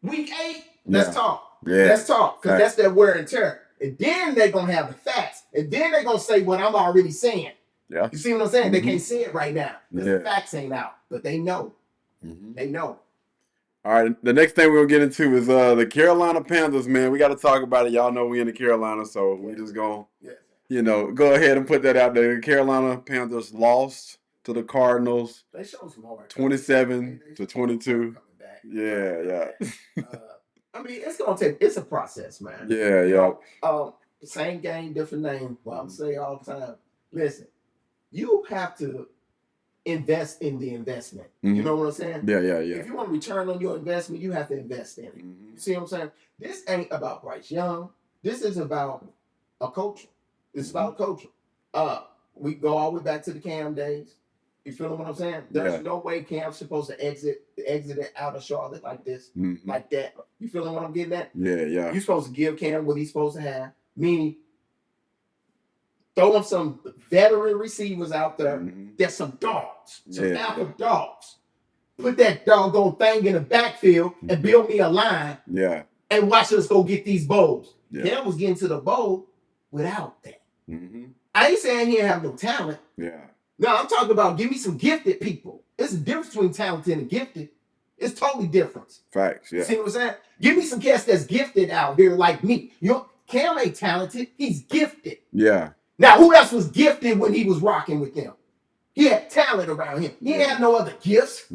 Week 8, let's talk. Let's talk, because that's that wear and tear. And then they're gonna have the facts, and then they're gonna say what I'm already saying. Yeah. You see what I'm saying? They can't say it right now because the facts ain't out, but they know. They know. All right, the next thing we're gonna get into is the Carolina Panthers, man. We got to talk about it. Y'all know we in the Carolina, so we just gonna, go ahead and put that out there. The Carolina Panthers lost to the Cardinals. They showed some hard. 27-22. Yeah. I mean, it's a process, man. Yeah. Same game, different name. Well, I'm saying all the time. Listen, you have to invest in the investment. You know what I'm saying? Yeah. If you want to return on your investment, you have to invest in it. You see what I'm saying? This ain't about Bryce Young. This is about a culture. It's about culture. We go all the way back to the Cam days. You feel what I'm saying? There's no way Cam's supposed to exit it out of Charlotte like this, like that. You feeling what I'm getting at? Yeah. You're supposed to give Cam what he's supposed to have, meaning throw him some veteran receivers out there. There's some dogs, some alpha dogs. Put that doggone thing in the backfield and build me a line. Yeah. And watch us go get these bowls. Cam was getting to the bowl without that. I ain't saying he didn't have no talent. Yeah. No, I'm talking about give me some gifted people. It's a difference between talented and gifted. It's totally different. Facts, yeah. See what I'm saying? Give me some cats that's gifted out here like me. Cam ain't talented. He's gifted. Yeah. Now, who else was gifted when he was rocking with them? He had talent around him. He didn't have no other gifts.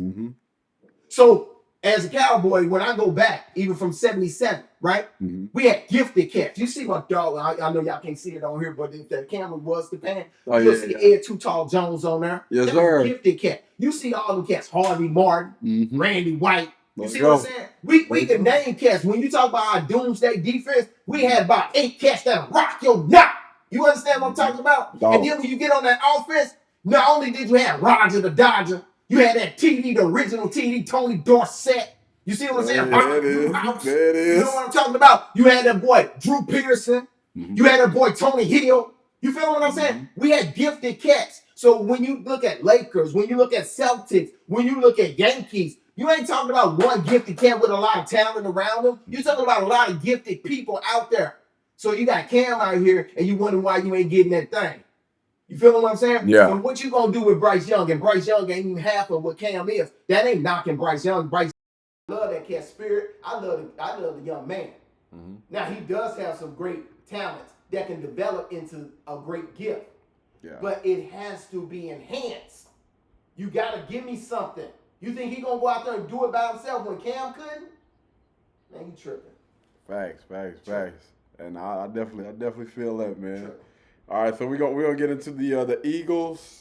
So, as a Cowboy, when I go back, even from 77, right? We had gifted cats. You see my dog, I know y'all can't see it on here, but if the camera was the pan, you'll see Ed Too Tall Jones on there. Yes, that sir. Was a gifted cat. You see all them cats, Harvey Martin, Randy White. You see what I'm saying? We can name cats. When you talk about our doomsday defense, we had about 8 cats that rock your knot. You understand what I'm talking about? Dog. And then when you get on that offense, not only did you have Roger the Dodger, you had that TD, the original TD, Tony Dorsett. You see what I'm saying? There it is. You know what I'm talking about? You had that boy Drew Pearson. You had that boy Tony Hill. You feel what I'm saying? We had gifted cats. So when you look at Lakers, when you look at Celtics, when you look at Yankees, you ain't talking about one gifted cat with a lot of talent around them. You're talking about a lot of gifted people out there. So you got Cam out here, and you wonder why you ain't getting that thing. You feel what I'm saying? Yeah. So what you gonna do with Bryce Young? And Bryce Young ain't even half of what Cam is. That ain't knocking Bryce Young. I love that cat spirit. I love the young man. Now he does have some great talents that can develop into a great gift. Yeah. But it has to be enhanced. You gotta give me something. You think he gonna go out there and do it by himself when Cam couldn't? Man, you tripping. Facts. And I definitely feel that, man. All right, so we're gonna get into the Eagles.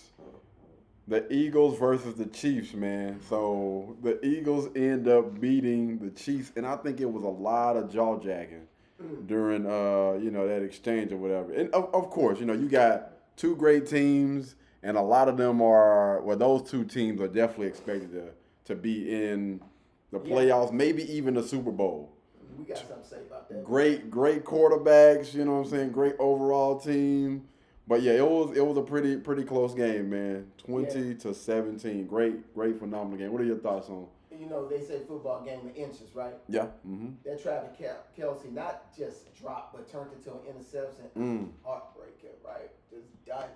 The Eagles versus the Chiefs, man. So the Eagles end up beating the Chiefs, and I think it was a lot of jaw jacking during that exchange or whatever. And of course, you got 2 great teams, and a lot of them those 2 teams are definitely expected to be in the playoffs, maybe even the Super Bowl. We got something to say about that. Great quarterbacks, you know what I'm saying? Great overall team. But yeah, it was a pretty close game, man. 20-17. Great phenomenal game. What are your thoughts on? They say football game in inches, right? Yeah. That Travis Kelce not just dropped, but turned into an interception. Heartbreaker, right? Just died.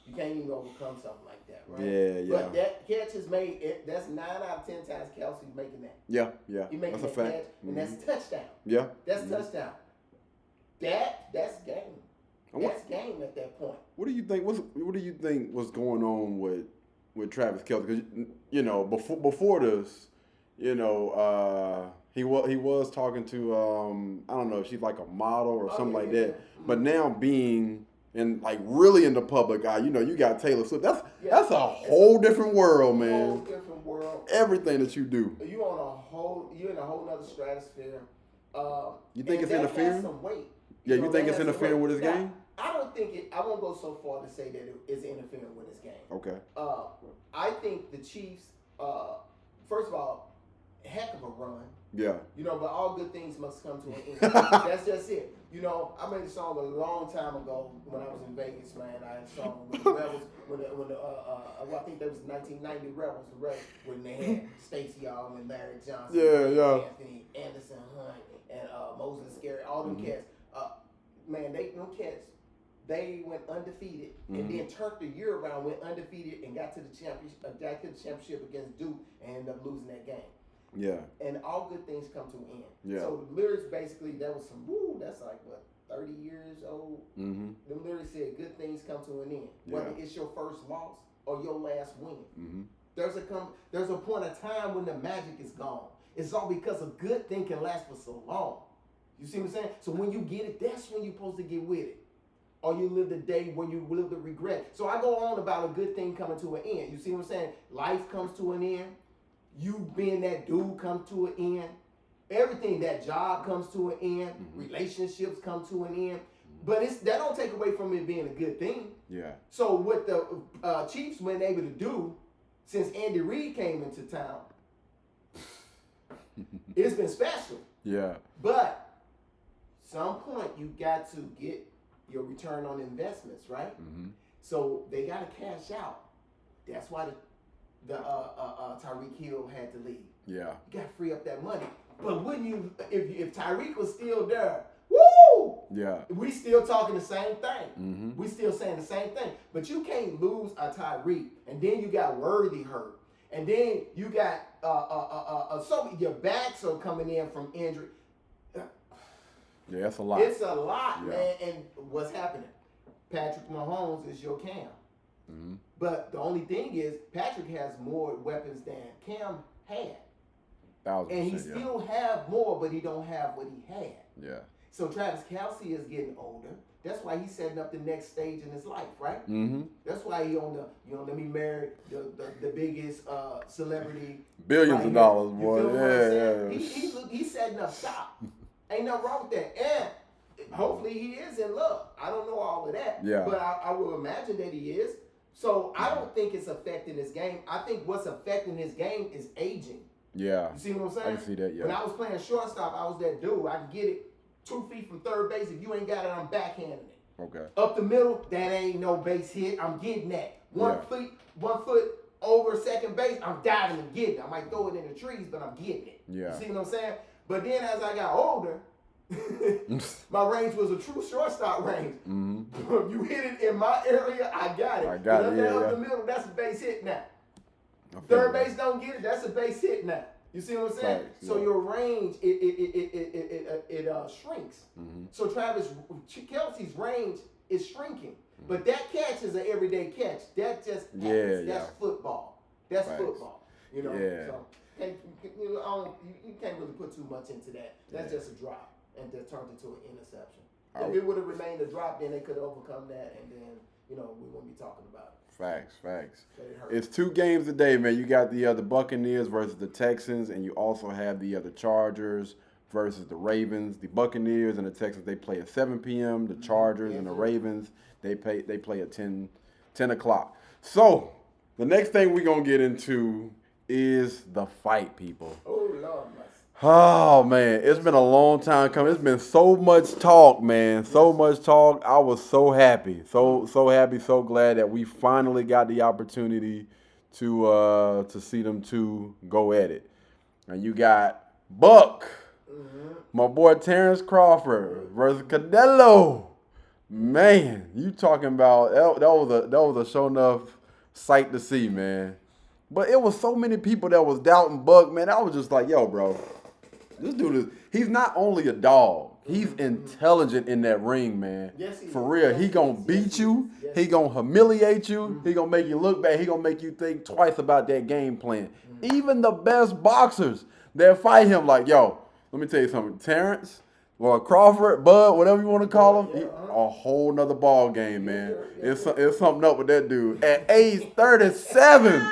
You can't even overcome something like that, right? Yeah. But that catch is made. That's 9 out of 10 times Kelce's making that. Yeah. He making that's that a fact. catch, and that's touchdown. Yeah. That's touchdown. That's game. That's game at that point. What do you think? What do you think was going on with Travis Kelce? Because before this, he was talking to I don't know if she's like a model or something like that. But now being really in the public eye, you got Taylor Swift. That's a whole different world, man. Whole different world. Everything that you do. You're in a whole nother stratosphere. You think it's interfering? Some weight. Yeah, you think it's interfering with his game? I don't think it. I won't go so far to say that it is interfering with his game. Okay. I think the Chiefs. First of all, heck of a run. Yeah. But all good things must come to an end. That's just it. I made a song a long time ago when I was in Vegas, man. I had a song with the Rebels, I think that was 1990 Rebels, when they had Stacey Allman, Larry Johnson, Anthony Anderson, Hunt, and Moses Scary, all them cats. Man, them cats, they went undefeated and then turned the year around, went undefeated and got to the championship against Duke and ended up losing that game. Yeah. And all good things come to an end. Yeah. So the lyrics basically, that was that's like 30 years old. The lyrics said good things come to an end. Whether it's your first loss or your last win. There's a point of time when the magic is gone. It's all because a good thing can last for so long. You see what I'm saying? So when you get it, that's when you're supposed to get with it. Or you live the day when you live the regret. So I go on about a good thing coming to an end. You see what I'm saying? Life comes to an end. You being that dude comes to an end. Everything, that job comes to an end. Relationships come to an end. But that don't take away from it being a good thing. Yeah. So what the Chiefs been able to do since Andy Reid came into town, it's been special. Yeah. But some point you got to get your return on investments, right? Mm-hmm. So they got to cash out. That's why the Tyreek Hill had to leave. Yeah. You got to free up that money. But wouldn't you, if Tyreek was still there, woo! Yeah. We still talking the same thing. Mm-hmm. We still saying the same thing. But you can't lose a Tyreek, and then you got Worthy hurt, and then you got so your backs are coming in from injury. Yeah, that's a lot. It's a lot, Yeah. man. And what's happening? Patrick Mahomes is your Cam. Mm-hmm. But the only thing is, Patrick has more weapons than Cam had. 1,000%, And he still have more, but he don't have what he had. Yeah. So Travis Kelce is getting older. That's why he's setting up the next stage in his life, right? Mm-hmm. That's why he on the, let me marry the biggest celebrity. Billions right of here. dollars, You boy. feel what I'm saying? Yeah. He's setting up shop. Ain't nothing wrong with that. And hopefully he is in love. I don't know all of that. Yeah. But I will imagine that he is. So I don't think it's affecting his game. I think what's affecting his game is aging. Yeah. You see what I'm saying? I can see that, yeah. When I was playing shortstop, I was that dude. I can get it 2 feet from third base. If you ain't got it, I'm backhanding it. Okay. Up the middle, that ain't no base hit. I'm getting that. One foot over second base, I'm diving and getting it. I might throw it in the trees, but I'm getting it. Yeah. You see what I'm saying? But then as I got older, my range was a true shortstop range. Mm-hmm. You hit it in my area, I got it. I got it, yeah, Up the middle, that's a base hit now. Third base don't get it, that's a base hit now. You see what I'm saying? Right, So yeah. your range it shrinks. Mm-hmm. So Travis Kelce's range is shrinking, but that catch is an everyday catch. That just happens. That's football. That's Right. football. You know. Yeah. So you can't really put too much into that. That's just a drop, and that turned into an interception. If it would have remained a drop, then they could have overcome that, and then we wouldn't be talking about it. Facts. But it hurt. It's 2 games today, man. You got the Buccaneers versus the Texans, and you also have the Chargers versus the Ravens. The Buccaneers and the Texans, they play at 7 p.m. The Chargers and the Ravens, they play at 10 o'clock. So the next thing we're gonna get into is the fight, people. Oh Lord, mercy. Oh, man, it's been a long time coming. It's been so much talk, man. So much talk. I was so happy. So happy, so glad that we finally got the opportunity to see them two go at it. And you got Buck, my boy Terrence Crawford versus Canelo. Man, you talking about that was a sure enough sight to see, man. But it was so many people that was doubting Buck, man. I was just like, yo, bro. This dude he's not only a dog, he's intelligent in that ring, man. Yes, he For is. real. Yes, He gonna beat you. Yes, He gonna humiliate you. He gonna make you look bad. He gonna make you think twice about that game plan. Even the best boxers that fight him, like, yo, let me tell you something. Terrence, or Crawford, Bud, whatever you want to call him, a whole nother ball game, man. It's something up with that dude. At age 37,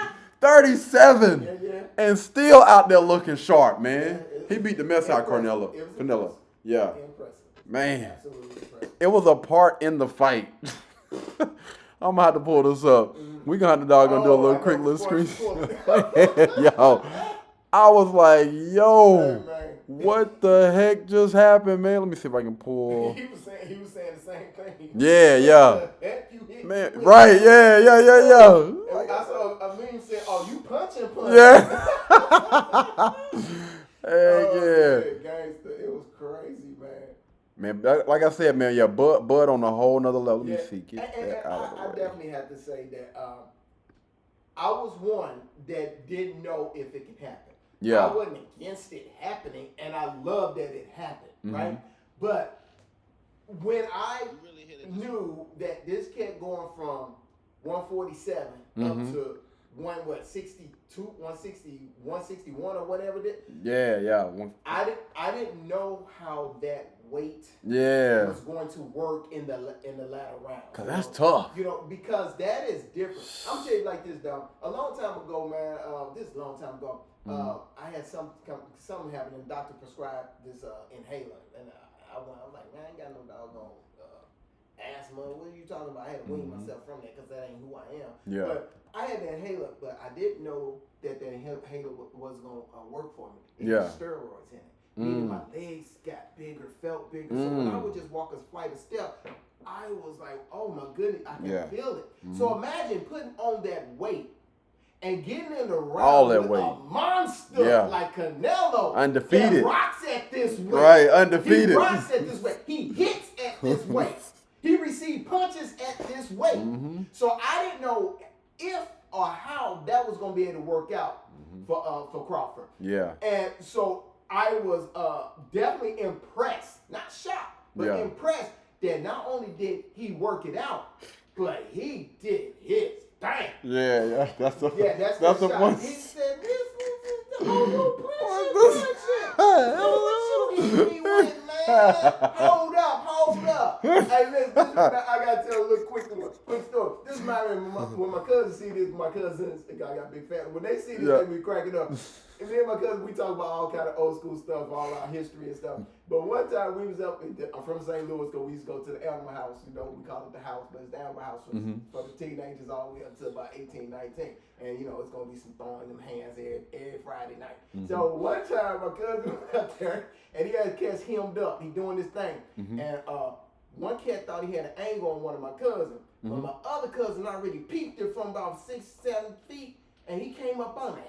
and still out there looking sharp, man. He beat the mess out of Canelo. Yeah. Impressive. Man. Absolutely impressive. It was a part in the fight. I'm going to have to pull this up. We're going to have to do a little quick little screen. Yo. I was like, yo, what the heck just happened, man? Let me see if I can pull. He was saying the same thing. Yeah. Heck you hit Man, with. right, yeah. I saw a meme said, "Oh, you punching?" Yeah. Heck Oh, yeah. man, gangster. It was crazy, man. Man, like I said, man, yeah, Bud on a whole nother level. Let me see. Get And that out of the I way. definitely have to say that I was one that didn't know if it could happen. Yeah. I wasn't against it happening, and I love that it happened, right? But when I knew that this kept going from 147 up to 162, 160, 161 or whatever it is. Yeah. I didn't know how that weight Yeah. was going to work in the latter round. Cause that's tough. Because that is different. I'm telling you like this, dog. A long time ago, man. This is a long time ago. I had something happen, and the doctor prescribed this inhaler, and I was like, man, I ain't got no doggone asthma. What are you talking about? I had to wean myself from that because that ain't who I am. Yeah. But I had the inhaler, but I didn't know that the inhaler was going to work for me. It Yeah. had steroids in it. Meaning my legs got bigger, felt bigger. So when I would just walk a flight of steps, I was like, oh my goodness, I can feel it. So imagine putting on that weight and getting in the round All that with weight. a monster like Canelo. Undefeated. That rocks at this weight. Right, undefeated. He rocks at this weight. He hits at this weight. He received punches at this weight. So I didn't know if or how that was going to be able to work out for Crawford. Yeah. And so I was definitely impressed, not shocked, but impressed that not only did he work it out, but he did his thing. Yeah, that's the that's the shot. one. He said, "This is the whole punch. What you hit me with, man? Hold up. Hey, listen, I gotta tell a little quick story. This reminds me when my cousins see this. My cousins, I got a big family. When they see this, they be cracking up. And me and my cousin, we talk about all kind of old school stuff, all our history and stuff. But one time we was up, I'm from St. Louis, because we used to go to the Elmer House. You know, we call it the house, but it's the Elmer House for the teenagers all the way up to about 18, 19. And, you know, it's going to be some throwing them hands every Friday night. So one time my cousin went up there, and he had cats hemmed up. He doing this thing. And one cat thought he had an angle on one of my cousins. But my other cousin already peeped it from about 6, 7 feet. And he came up on it.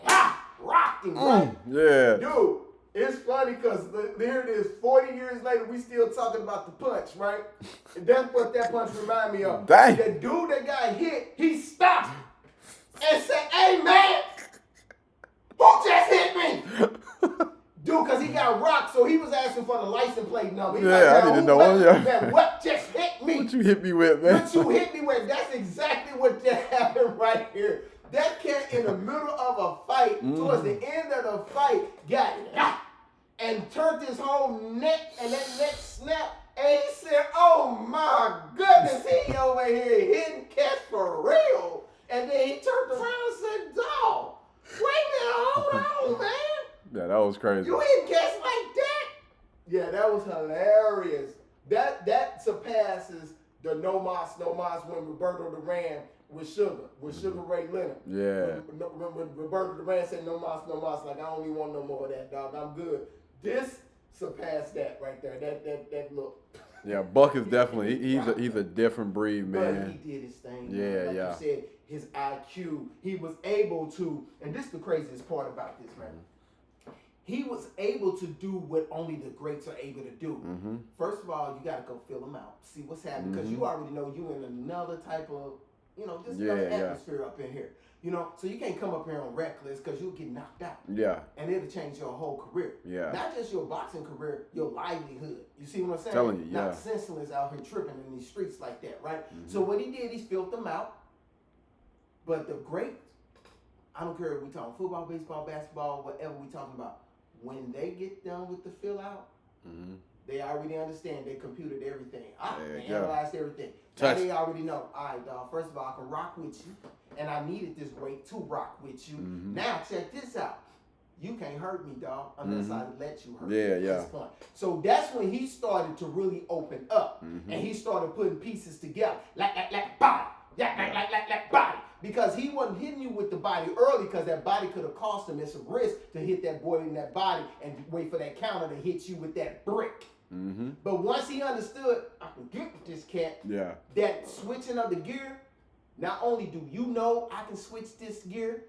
Rocked him, right? Yeah. Dude, it's funny because here it is, 40 years later, we still talking about the punch, right? And that's what that punch remind me of. Dang. The dude that got hit, he stopped and said, hey, man, who just hit me? Dude, because he got rocked, so he was asking for the license plate number. He I need to know. Man, what just hit me? What you hit me with, man? What you hit me with? That's exactly what just happened right here. That cat in the middle of a fight, towards the end of the fight, got and turned his whole neck, and that neck snapped, and he said, oh my goodness, he over here hitting cats for real. And then he turned around and said, dog, wait a minute, hold on, man. Yeah, that was crazy. You hitting cats like that? Yeah, that was hilarious. That surpasses the no mas when Roberto Duran with Sugar Ray Leonard. Yeah. When Roberto Duran said no mas, like I don't even want no more of that, dog. I'm good. This surpassed that right there. That look. Yeah, Buck is definitely he's a different breed, man. But he did his thing. Yeah, man. Like yeah. you said, his IQ, he was able to, and this is the craziest part about this, man. He was able to do what only the greats are able to do. First of all, you got to go fill them out, see what's happening, because you already know you in another type of, just another atmosphere up in here. So you can't come up here on reckless because you'll get knocked out. Yeah. And it'll change your whole career. Yeah. Not just your boxing career, your livelihood. You see what I'm saying? Telling you, yeah. Not senseless out here tripping in these streets like that, right? So what he did, he filled them out. But the great, I don't care if we talking football, baseball, basketball, whatever we talking about. When they get done with the fill out, they already understand. They computed everything. They analyzed everything. Now they already know. All right, dog. First of all, I can rock with you, and I needed this weight to rock with you. Now check this out. You can't hurt me, dog, unless I let you hurt me at this point. So that's when he started to really open up, and he started putting pieces together, like body, like body. Because he wasn't hitting you with the body early, because that body could have cost him. It's a risk to hit that boy in that body and wait for that counter to hit you with that brick. But once he understood, I can get with this cat, that switching of the gear, not only do you know I can switch this gear,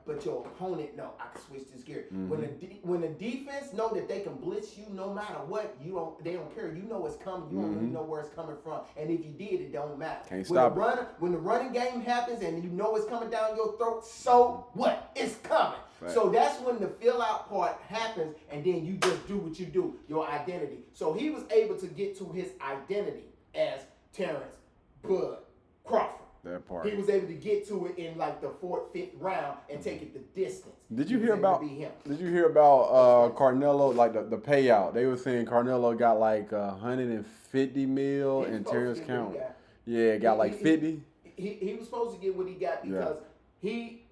but your opponent know I can switch this gear. When the defense know that they can blitz you no matter what, they don't care. You know it's coming. You don't really know where it's coming from. And if you did, it don't matter. Can't stop it. When the running game happens and you know it's coming down your throat, so what? It's coming. Right. So that's when the fill out part happens, and then you just do what you do, your identity. So he was able to get to his identity as Terrence Bud Crawford. That part. He was able to get to it in like the 4th, 5th round and take it the distance. Did you hear about Carnelo, like the payout? They were saying Carnelo got like 150 mil in Terrence County. Yeah, got like 50. He was supposed to get what he got because he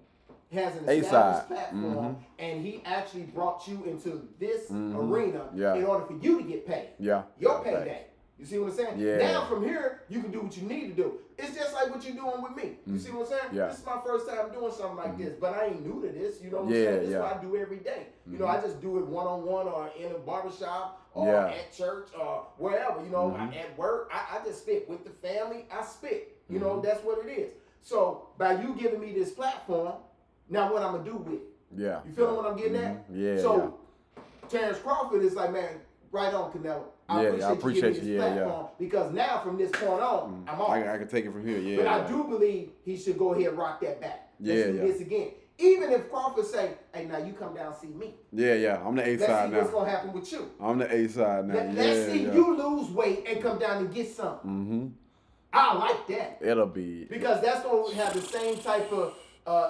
has an established platform, and he actually brought you into this arena in order for you to get paid. Yeah. Your payday. You see what I'm saying? Yeah. Now from here, you can do what you need to do. It's just like what you're doing with me. You see what I'm saying? Yeah. This is my first time doing something like this, but I ain't new to this. You know what I'm saying? This is what I do every day. You know, I just do it one-on-one or in a barbershop or at church or wherever. You know, at work. I just spit with the family. I spit. You know, that's what it is. So by you giving me this platform, now what I'm gonna do with it? Yeah. You feeling what I'm getting at? Yeah. So Terrence Crawford is like, man, right on, Canelo. I appreciate you giving me this platform because now from this point on, I'm off. I can take it from here. Yeah. But I do believe he should go ahead and rock that back. Let's do Yeah. this again. Even if Crawford say, hey, now you come down and see me. Yeah. I'm the A Let's side see now. what's gonna happen with you. I'm the A side now. Let's see you lose weight and come down and get something. I like that. It'll be because that's gonna have the same type of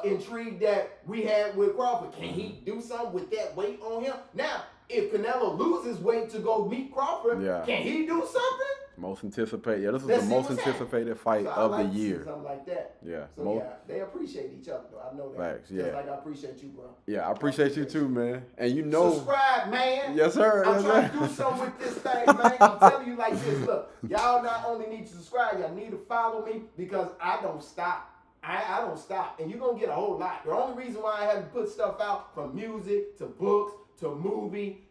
intrigue that we had with Crawford. Can he do something with that weight on him? Now, if Canelo loses weight to go meet Crawford, can he do something? Most anticipated. Yeah, this is the most anticipated fight of the year. Something like that. Yeah. So they appreciate each other though. I know that. Facts. Yeah. Just like I appreciate you, bro. Yeah, I appreciate you too, man. And you know. Subscribe, man. Yes, sir. I'm trying to do something with this thing, man. I'm telling you like this. Look, y'all not only need to subscribe, y'all need to follow me because I don't stop. I don't stop. And you're going to get a whole lot. The only reason why I haven't put stuff out from music to books to movie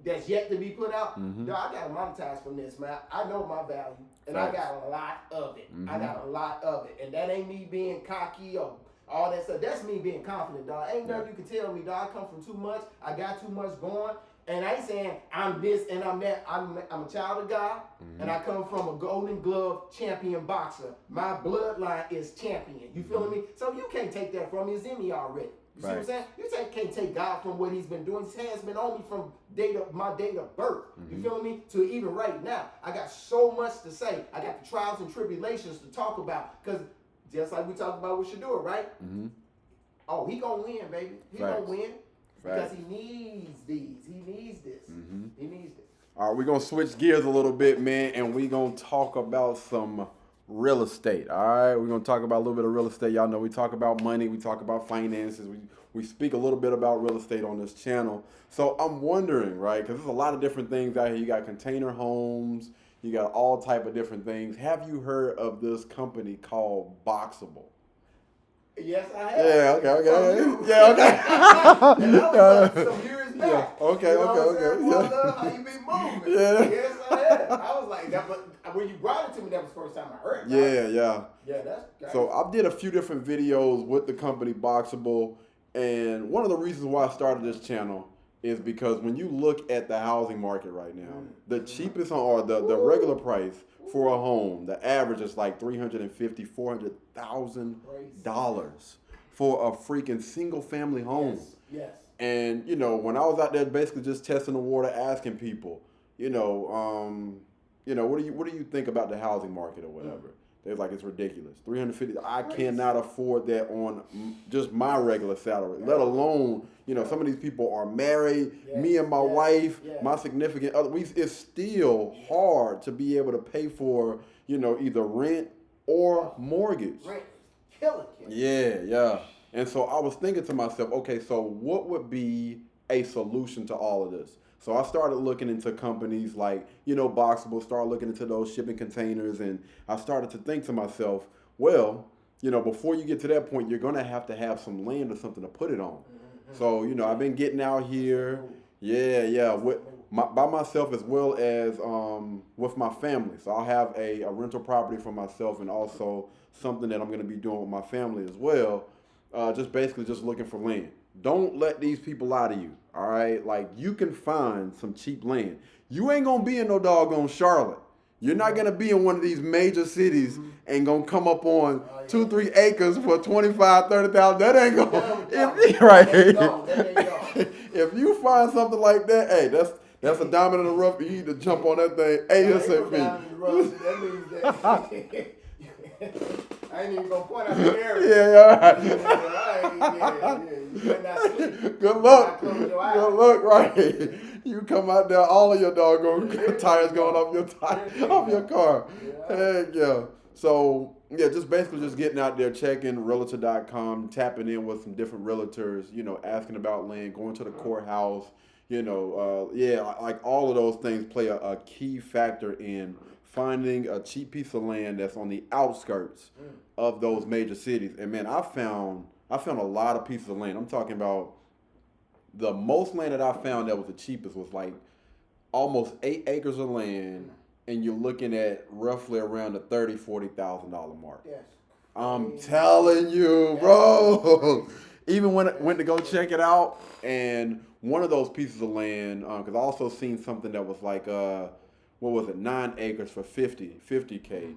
that's yet to be put out, yo, I got to monetize from this, man. I know my value. And I got a lot of it. I got a lot of it. And that ain't me being cocky or all that stuff. That's me being confident, dog. Ain't nothing you can tell me, dog. I come from too much. I got too much going. And I ain't saying I'm this and I'm that. I'm a child of God, and I come from a Golden Glove champion boxer. My bloodline is champion. You feel me? So you can't take that from me. It's in me already. You see what I'm saying? You can't take God from what he's been doing. His hand's been on me from my date of birth. You feel me? To even right now. I got so much to say. I got the trials and tribulations to talk about. Because just like we talked about with Shador, right? Oh, he gonna win, baby. He gonna win. Because he needs these. He needs this. He needs this. All right, we're going to switch gears a little bit, man, and we're going to talk about some real estate, all right? We're going to talk about a little bit of real estate. Y'all know we talk about money. We talk about finances. We speak a little bit about real estate on this channel. So I'm wondering, right, because there's a lot of different things out here. You got container homes. You got all type of different things. Have you heard of this company called Boxable? Yes, I have. Yeah, okay. Yeah, okay. And that was some years back. Yeah, okay. Yeah. How you been moving? Yeah. Yes, I have. I was like, when you brought it to me, that was the first time I heard Yeah. it. Yeah, that's So I did a few different videos with the company Boxable, and one of the reasons why I started this channel is because when you look at the housing market right now, the cheapest home or the regular price for a home, the average is like $350,000, $400,000 for a freaking single family home. Yes. And you know, when I was out there basically just testing the water, asking people, what do you think about the housing market or whatever? They're like, it's ridiculous. $350. I cannot afford that on just my regular salary, let alone, some of these people are married. Me and my wife, my significant other, it's still hard to be able to pay for, either rent or mortgage. Rent. Killing. Yeah. And so I was thinking to myself, okay, so what would be a solution to all of this? So I started looking into companies like, Boxable, started looking into those shipping containers, and I started to think to myself, well, before you get to that point, you're going to have some land or something to put it on. So, I've been getting out here, by myself as well as with my family. So I'll have a rental property for myself and also something that I'm going to be doing with my family as well, just looking for land. Don't let these people lie to you, all right? Like, you can find some cheap land. You ain't going to be in no doggone Charlotte. You're not going to be in one of these major cities and going to come up on 2-3 acres for $25,000, $30,000. That ain't going to, If you find something like that, hey, that's a diamond in the rough. You need to jump on that thing ASAP. That means that I ain't even gonna point out the area. Yeah. You better not sleep. Good luck. Right. You come out there, all of your doggone tires going off your car. Heck yeah. So just getting out there, checking realtor.com, tapping in with some different realtors, asking about land, going to the courthouse, like all of those things play a key factor in finding a cheap piece of land that's on the outskirts of those major cities. And man, I found a lot of pieces of land. I'm talking about the most land that I found that was the cheapest was like almost 8 acres of land, and you're looking at roughly around the $30,000-$40,000 mark. Yes. I'm telling you, bro. Even when I went to go check it out, and one of those pieces of land, because I also seen something that was like, what was it, 9 acres for 50K.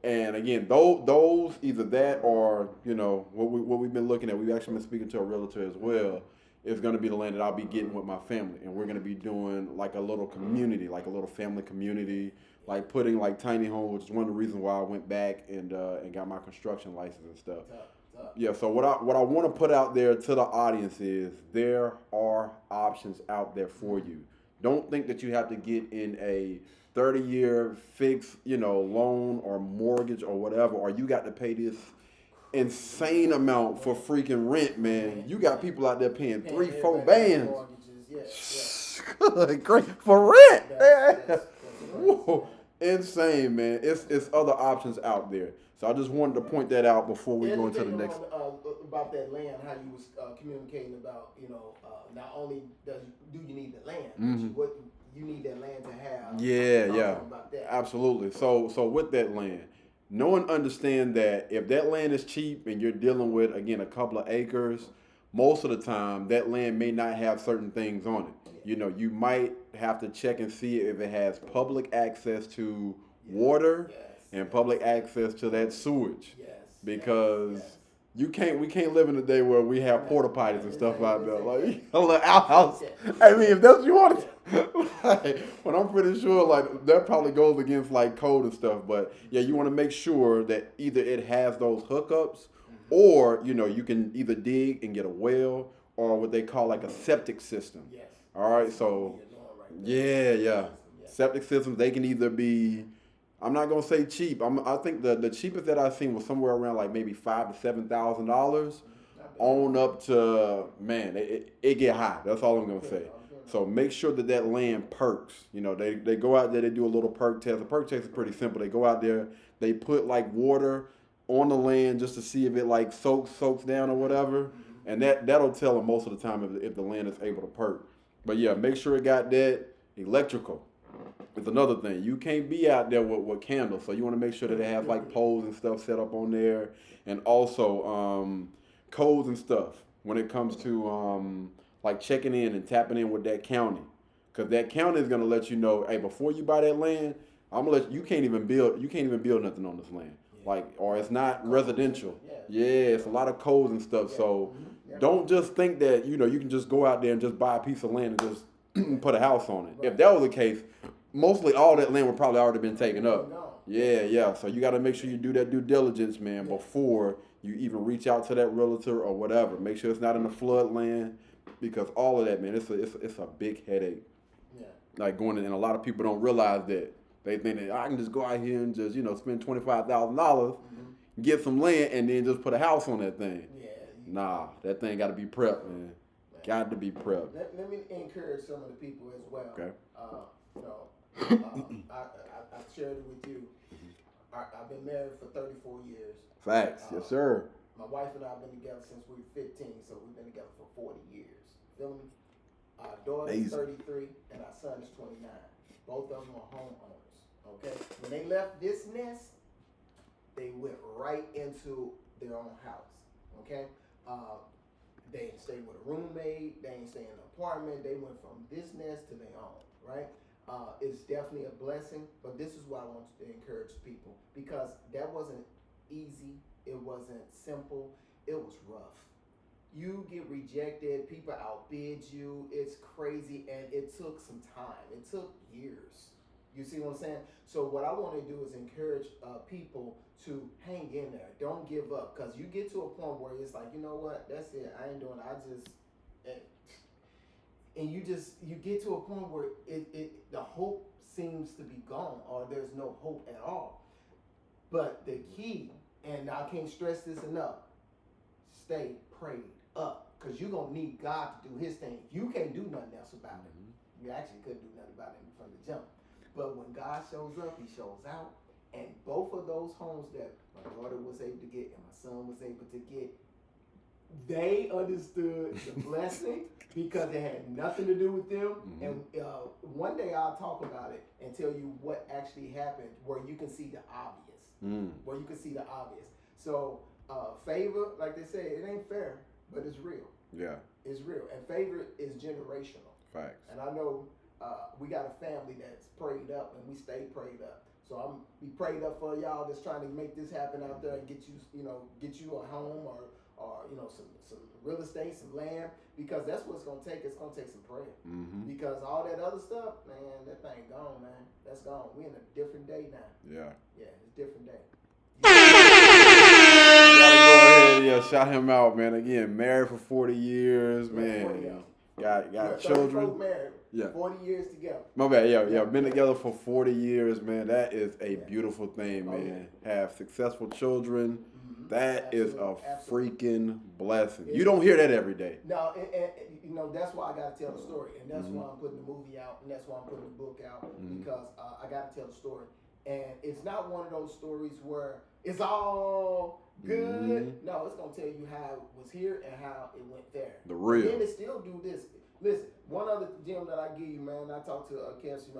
And again, those either that or what we've been looking at. We've actually been speaking to a realtor as well. Is going to be the land that I'll be getting with my family, and we're going to be doing like a little community, like a little family community, like putting like tiny homes, which is one of the reasons why I went back and got my construction license and stuff. Yeah. So what I want to put out there to the audience is there are options out there for you. Don't think that you have to get in a 30-year fixed, loan or mortgage or whatever, or you got to pay this insane amount for freaking rent, man. You got people out there paying 3-4 bands. Good, great for rent. Whoa, insane, man. It's other options out there. So I just wanted to point that out before we go into the next. About that land, how you was communicating about, not only do you need the land, but what you need that land to have. Yeah. About that. Absolutely. So with that land, know and understand that if that land is cheap and you're dealing with, again, a couple of acres, most of the time that land may not have certain things on it. You might have to check and see if it has public access to water and public access to that sewage. Because we can't live in a day where we have porta potties and stuff out there, like a little outhouse. I mean, if that's what you want to, but I'm pretty sure like that probably goes against like code and stuff. But yeah, you want to make sure that either it has those hookups, or you can either dig and get a well, or what they call like a septic system. All right, so yeah. Septic systems, they can either be, I'm not gonna say cheap. I think the cheapest that I've seen was somewhere around like maybe $5,000 to $7,000, on up to, man, it get high. That's all I'm gonna say. So make sure that land perks. They go out there, they do a little perk test. The perk test is pretty simple. They go out there, they put like water on the land just to see if it like soaks down or whatever, and that'll tell them most of the time if the land is able to perk. But yeah, make sure it got that. Electrical. It's another thing. You can't be out there with candles, so you want to make sure that it has like poles and stuff set up on there, and also codes and stuff when it comes to like checking in and tapping in with that county, because that county is gonna let you know, hey, before you buy that land, I'm gonna let you can't even build nothing on this land, like, or it's not residential. Yeah, it's a lot of codes and stuff. So don't just think that you can just go out there and just buy a piece of land and just put a house on it. If that was the case, mostly all that land would probably already been taken up. Yeah. So you got to make sure you do that due diligence, man, before you even reach out to that realtor or whatever. Make sure it's not in the flood land, because all of that, man, it's a big headache. Like going in, and a lot of people don't realize that. They think that I can just go out here and just spend $25,000, get some land, and then just put a house on that thing. Nah, that thing got to be prepped, man. Got to be prepped. Let me encourage some of the people as well. Okay. I shared it with you. I've been married for 34 years. Facts, yes sir. My wife and I have been together since we were 15, so we've been together for 40 years. Feel me? Our daughter is 33 and our son is 29. Both of them are homeowners. Okay? When they left this nest, they went right into their own house. Okay? They ain't staying with a roommate. They ain't staying in an apartment. They went from this nest to their own, right? It's definitely a blessing, but this is what I want to encourage people, because that wasn't easy. It wasn't simple. It was rough. You get rejected. People outbid you. It's crazy, and it took some time. It took years. You see what I'm saying? So what I want to do is encourage people to hang in there. Don't give up, because you get to a point where it's like, you know what? That's it. I ain't doing it. And you get to a point where the hope seems to be gone, or there's no hope at all. But the key, and I can't stress this enough, stay prayed up. because you're going to need God to do his thing. You can't do nothing else about it. You actually couldn't do nothing about it from the jump. But when God shows up, he shows out. And both of those homes that my daughter was able to get and my son was able to get, they understood the blessing because it had nothing to do with them. And one day I'll talk about it and tell you what actually happened where you can see the obvious. Where you can see the obvious. So favor, like they say, it ain't fair, but it's real. Yeah. It's real. And favor is generational. Facts. And I know we got a family that's prayed up and we stay prayed up. So I'm be prayed up for y'all that's trying to make this happen out there and get you a home or some real estate, some land, because that's what it's gonna take. It's gonna take some prayer. Because all that other stuff, man, that thing gone, man. That's gone. We in a different day now. Yeah. Yeah, it's a different day. You gotta go ahead, shout him out, man. Again, married for 40 years, man. 40 years. Got children. Married, yeah. 40 years together. My bad, yeah. Been together for 40 years, man. That is a beautiful thing, man. Oh, yeah. Have successful children. That is a freaking blessing. It You don't hear that every day. No, and that's why I got to tell the story, and that's why I'm putting the movie out, and that's why I'm putting the book out, because I got to tell the story. And it's not one of those stories where it's all good. No, it's gonna tell you how it was here and how it went there. The real. And then it still do this. Listen, one other gem that I give you, man. I talk to Kes,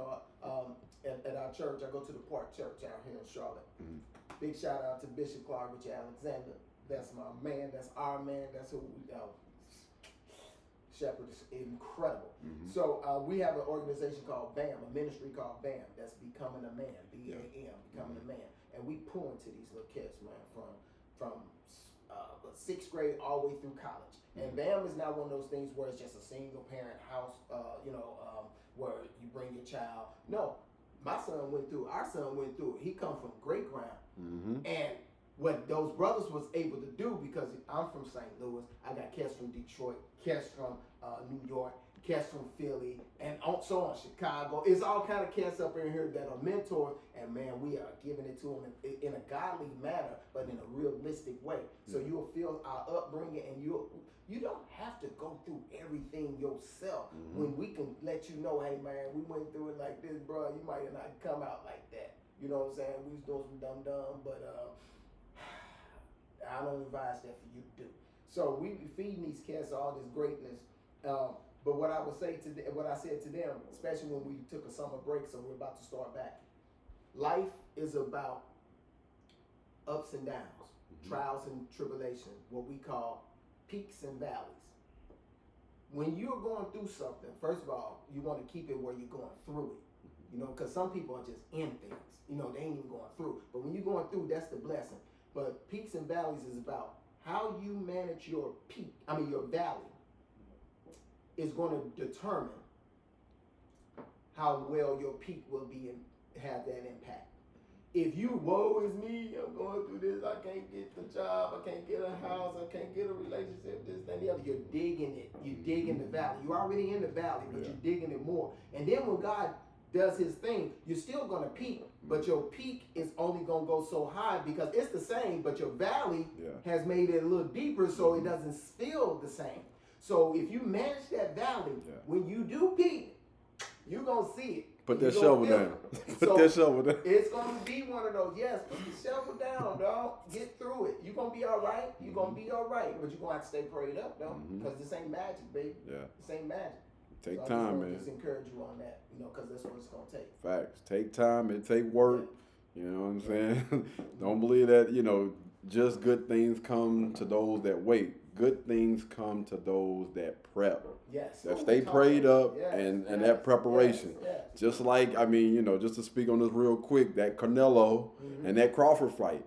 at our church. I go to the Park Church out here in Charlotte. Big shout out to Bishop Clark Richard Alexander. That's my man. That's our man. That's who we Shepherd is incredible. So we have an organization called BAM, a ministry called BAM. That's Becoming a Man, BAM, Becoming a Man. And we pour into these little kids, man, from 6th grade all the way through college. And BAM is not one of those things where it's just a single parent house, where you bring your child. No, our son went through it. He come from great ground. And what those brothers was able to do, because I'm from St. Louis, I got Kes from Detroit, Kes from New York, Kes from Philly, and so on, Chicago. It's all kind of Kes up in here that are mentors, and man, we are giving it to them in a godly manner, but in a realistic way. So you'll feel our upbringing, and you don't have to go through everything yourself. When we can let you know, hey man, we went through it like this, bro. You might not come out like that. You know what I'm saying? We was doing some dumb, but I don't advise that for you to do. So we be feeding these cats all this greatness. But what I said to them, especially when we took a summer break, so we're about to start back. Life is about ups and downs, trials and tribulations, what we call peaks and valleys. When you're going through something, first of all, you want to keep it where you're going through it. Because some people are just in things. They ain't even going through. But when you're going through, that's the blessing. But peaks and valleys is about how you manage your your valley is going to determine how well your peak will be and have that impact. If you, woe is me, I'm going through this, I can't get the job, I can't get a house, I can't get a relationship, this, that, and the other, you're digging it. You're digging the valley. You're already in the valley, but you're digging it more. And then when God does his thing, you're still going to peak, but your peak is only going to go so high because it's the same, but your valley has made it a little deeper so it doesn't feel the same. So if you manage that valley, when you do peak, you're going to see it. Put that shovel down. Put that shovel down. It's going to be one of those, put the shovel down, dog. Get through it. You're going to be all right. You're going to be all right, but you're going to have to stay prayed up, though, because this ain't magic, baby. Yeah. This ain't magic. Take time, man. Just encourage you on that, because that's what it's gonna take. Facts. Take time. It take work. You know what I'm saying? Don't believe that. Just good things come to those that wait. Good things come to those that prep. Yes. That stay prayed up and that preparation. Yes. Just like just to speak on this real quick, that Canelo and that Crawford fight.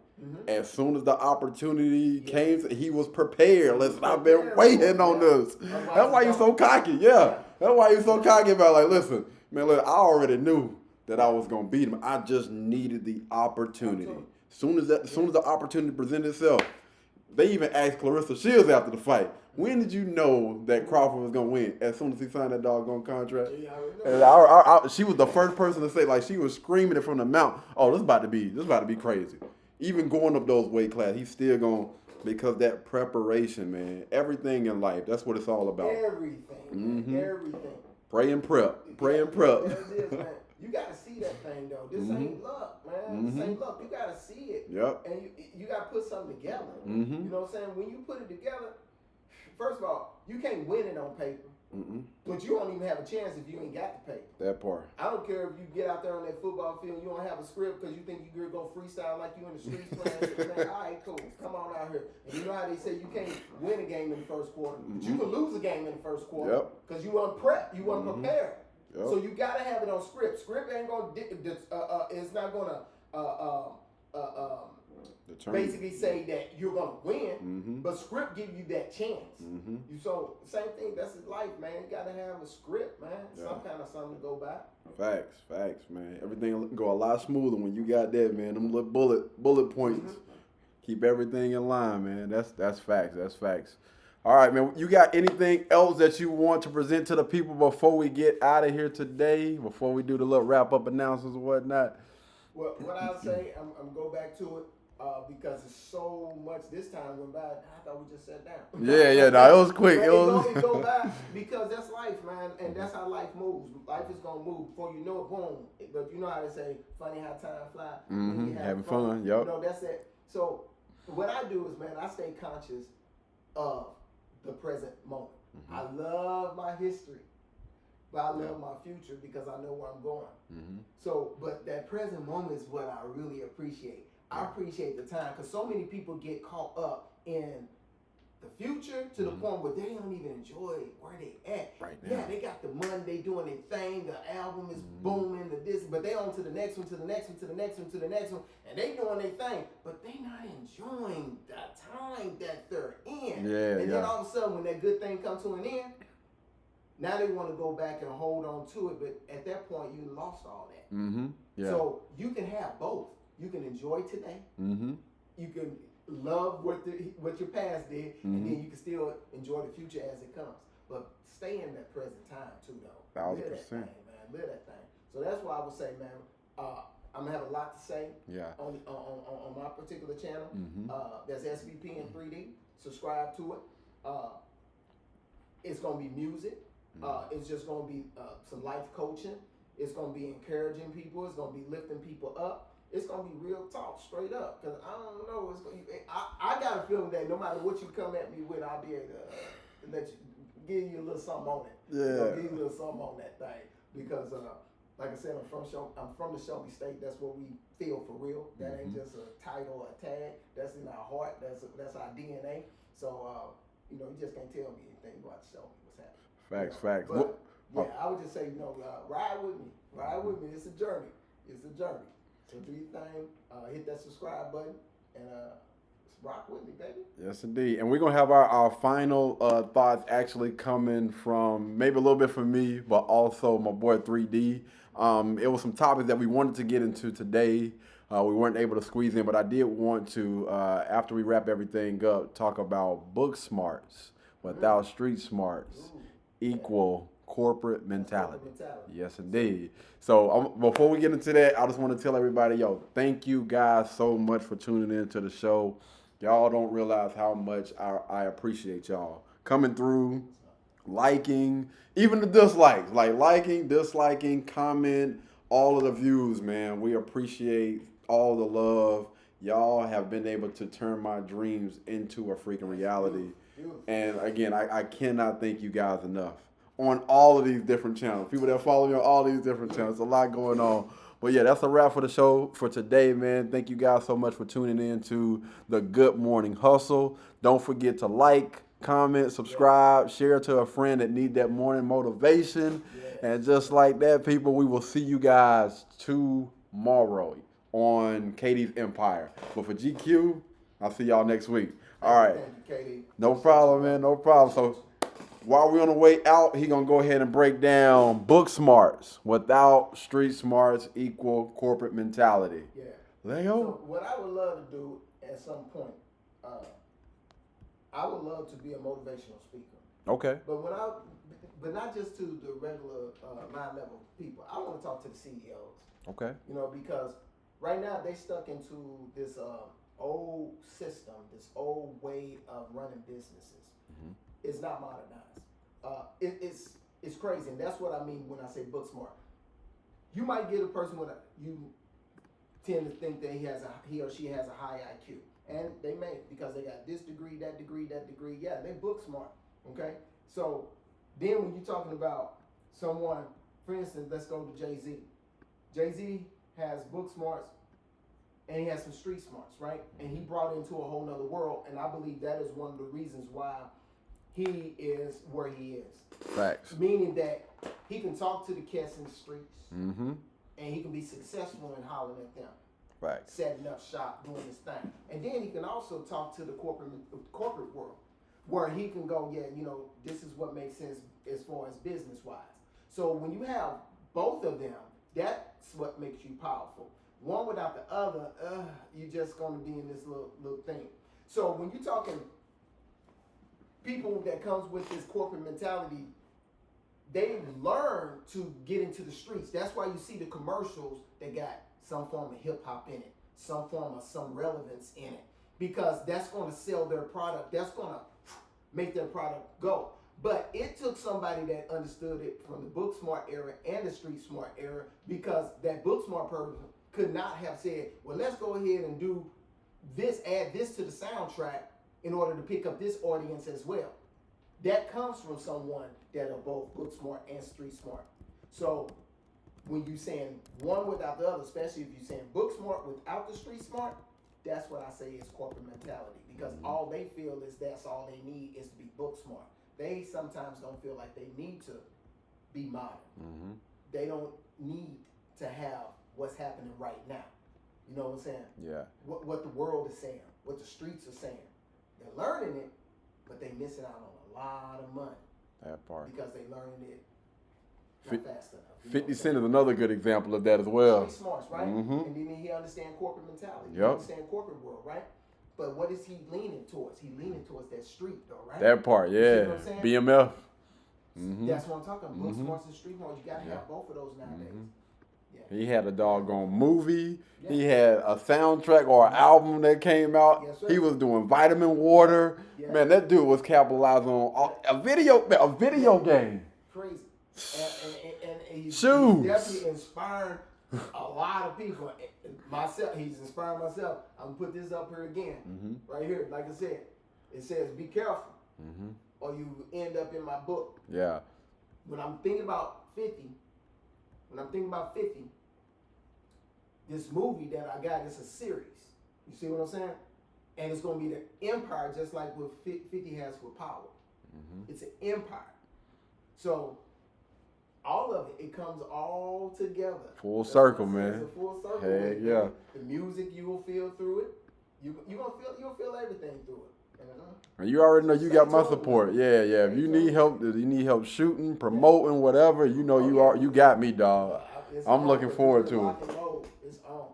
As soon as the opportunity came, he was prepared. Listen, I've been waiting on this. That's why he's so cocky. Yeah. That's why he's so cocky about listen, man, look, I already knew that I was gonna beat him. I just needed the opportunity. Soon as the opportunity presented itself, they even asked Clarissa Shields after the fight, when did you know that Crawford was gonna win? As soon as he signed that doggone contract. And she was the first person to say, she was screaming it from the mountain. Oh, this about to be crazy. Even going up those weight classes, he's still gonna Because that preparation, man, everything in life, that's what it's all about. Everything, Mm-hmm. everything. Pray and prep. Pray and prep. There it is, man. You gotta see that thing though. This ain't luck, man. This ain't luck. You gotta see it. Yep. And you gotta put something together. Mm-hmm. You know what I'm saying? When you put it together, first of all, you can't win it on paper. But you don't even have a chance if you ain't got the paper. That part. I don't care if you get out there on that football field and you don't have a script because you think you're going to freestyle like you in the streets playing. Man, all right, cool. Come on out here. And you know how they say you can't win a game in the first quarter, but you can lose a game in the first quarter because you weren't prepped, you weren't prepared. Yep. So you got to have it on script. Script ain't going to, it's not going to basically say that you're going to win, but script give you that chance. So same thing, that's his life, man. You got to have a script, man. Some kind of something to go by. Facts, man. Everything go a lot smoother when you got that, man. Them little bullet points. Keep everything in line, man. That's facts. All right, man. You got anything else that you want to present to the people before we get out of here today? Before we do the little wrap-up announcements and whatnot? Well, what I'll say, I'm go back to it. Because it's so much this time went by. I thought we just sat down. Yeah. No, it was quick. It go by because that's life, man, and that's how life moves. Life is gonna move before you know it. Boom. But you know how they say, "Funny how time flies." Having fun. Yep. You know that's it. So what I do is, man, I stay conscious of the present moment. I love my history, but I love my future because I know where I'm going. So, but that present moment is what I really appreciate. I appreciate the time because so many people get caught up in the future to the point where they don't even enjoy where they at. Right now. Yeah, they got the money, they doing their thing, the album is booming, the this, but they on to the next one, to the next one, to the next one, to the next one, and they doing their thing, but they not enjoying the time that they're in. And then all of a sudden, when that good thing comes to an end, now they want to go back and hold on to it, but at that point, you lost all that. So you can have both. You can enjoy today. You can love what your past did, and then you can still enjoy the future as it comes. But stay in that present time too, though. 1,000%. Live that thing, man. Live that thing. So that's why I would say, man, I'm gonna have a lot to say. On my particular channel. That's SVPN3D. Subscribe to it. It's gonna be music. It's just gonna be some life coaching. It's gonna be encouraging people. It's gonna be lifting people up. It's gonna be real talk, straight up. Cause I don't know. I got a feeling that no matter what you come at me with, I'll be able to let you give you a little something on it. Give you a little something on that thing. Because like I said, I'm from the Shelby State. That's what we feel for real. That ain't just a title or a tag. That's in our heart. That's our DNA. So you just can't tell me anything about Shelby. What's happening? Facts. But, yeah, I would just say, ride with me. Ride with me. It's a journey. So do your thing, hit that subscribe button, and rock with me, baby. Yes, indeed. And we're going to have our final thoughts actually coming from maybe a little bit from me, but also my boy 3D. It was some topics that we wanted to get into today. We weren't able to squeeze in, but I did want to, after we wrap everything up, talk about book smarts without street smarts equal corporate mentality. Yes, indeed. So before we get into that, I just want to tell everybody, thank you guys so much for tuning in to the show. Y'all don't realize how much I appreciate y'all coming through, liking, even the dislikes, like liking, disliking, comment, all of the views, man. We appreciate all the love. Y'all have been able to turn my dreams into a freaking reality. And again, I cannot thank you guys enough. On all of these different channels. People that follow me on all these different channels. A lot going on. But yeah, that's a wrap for the show for today, man. Thank you guys so much for tuning in to the Good Morning Hustle. Don't forget to like, comment, subscribe, share to a friend that need that morning motivation. And just like that, people, we will see you guys tomorrow on Katie's Empire. But for GQ, I'll see y'all next week. All right. Thank you, Katie. No problem, man. No problem. So while we're on the way out, he gonna go ahead and break down book smarts without street smarts equal corporate mentality. Yeah. Leo? So what I would love to do at some point, I would love to be a motivational speaker. Okay. But not just to the regular mind level people. I want to talk to the CEOs. Okay. Because right now they stuck into this old system, this old way of running businesses is not modernized. It's crazy, and that's what I mean when I say book smart. You might get a person with you tend to think that he or she has a high IQ, and they may because they got this degree, that degree, that degree. Yeah, they book smart. Okay, so then when you're talking about someone, for instance, let's go to Jay-Z. Jay-Z has book smarts and he has some street smarts, right? And he brought into a whole nother world, and I believe that is one of the reasons why he is where he is. Facts. Meaning that he can talk to the cats in the streets, and he can be successful in hollering at them. Right. Setting up shop, doing his thing. And then he can also talk to the corporate world, where he can go, yeah, this is what makes sense as far as business-wise. So when you have both of them, that's what makes you powerful. One without the other, you're just going to be in this little thing. So when you're talking people that comes with this corporate mentality, they learn to get into the streets. That's why you see the commercials that got some form of hip hop in it, some form of some relevance in it, because that's going to sell their product. That's going to make their product go. But it took somebody that understood it from the book smart era and the street smart era, because that book smart person could not have said, well, let's go ahead and do this, add this to the soundtrack in order to pick up this audience as well. That comes from someone that are both book smart and street smart. So when you're saying one without the other, especially if you're saying book smart without the street smart, that's what I say is corporate mentality, because all they feel is that's all they need is to be book smart. They sometimes don't feel like they need to be modern. They don't need to have what's happening right now. You know what I'm saying? Yeah. What the world is saying, what the streets are saying. They're learning it, but they missing out on a lot of money. That part. Because they learning it not fast enough. 50 Cent is another good example of that as well. Street smarts, right? And then he understand corporate mentality. He Yep. understand corporate world, right? But what is he leaning towards? He leaning towards that street, though, right? That part, You see yeah. what I'm saying? BMF. That's what I'm talking about. Book smarts and street smarts. You got to have both of those nowadays. Yeah. He had a doggone movie. Yeah. He had a soundtrack or an album that came out. Yes, sir. He was doing Vitamin Water. Yeah. Man, that dude was capitalizing on a video game. Crazy. And he's Shoes. definitely inspiring a lot of people. Myself, he's inspiring myself. I'm going to put this up here again. Right here. Like I said, it says, be careful. Or you end up in my book. Yeah. When I'm thinking about 50, this movie that I got is a series. You see what I'm saying? And it's going to be the empire, just like what 50 has with power. It's an empire. So all of it comes all together. Full circle, man. It's a full circle. Heck yeah. The music you will feel through it. You'll feel everything through it. And you already know you got my support. Yeah. If you need help shooting, promoting, whatever, you got me, dog. I'm looking forward to it.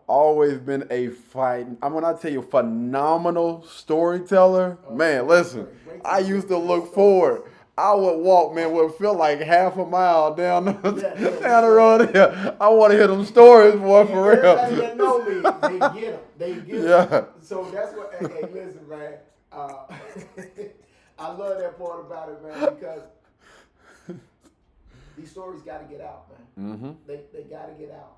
Always been a I'm gonna tell you, phenomenal storyteller. Man, listen, I used to look forward. I would walk, man, would feel like half a mile down the road here. I want to hear them stories, boy, for real. Everybody that know me, they get them. So that's what, hey, listen, man. I love that part about it, man, because these stories got to get out, man. They got to get out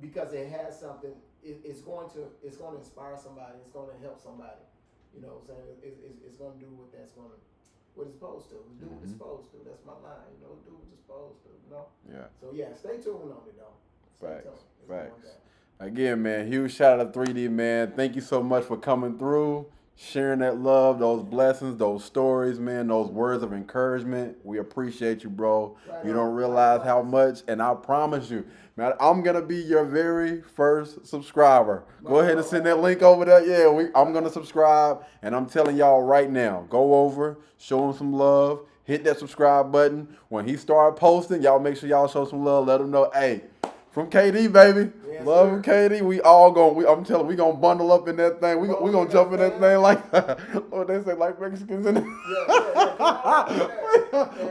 because it has something. It's going to inspire somebody. It's going to help somebody. You know what I'm saying? It's going to do what it's supposed to. Do what it's supposed to. That's my line. Do what it's supposed to. Yeah. So yeah, stay tuned on it though. Facts. Again, man, huge shout out to 3D, man. Thank you so much for coming through, sharing that love, those blessings, those stories, man, those words of encouragement. We appreciate you, bro. You don't realize how much, and I promise you, man, I'm going to be your very first subscriber. Go ahead and send that link over there. Yeah, I'm going to subscribe, and I'm telling y'all right now, go over, show him some love, hit that subscribe button. When he start posting, y'all make sure y'all show some love. Let him know, hey, from KD, baby. Yes, love him, KD. We all I'm telling you, we gonna bundle up in that thing. We gonna jump in that thing like what they say, like Mexicans in it.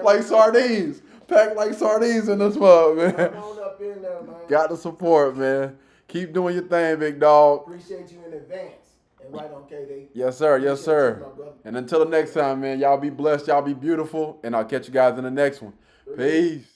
Like sardines. Packed like sardines in this mug, man. Come on up in there, man. Got the support, man. Keep doing your thing, big dog. Appreciate you in advance. And right on, KD. Yes, sir. Yes, Appreciate sir. you, my brother. And until the next time, man, y'all be blessed. Y'all be beautiful. And I'll catch you guys in the next one. Peace.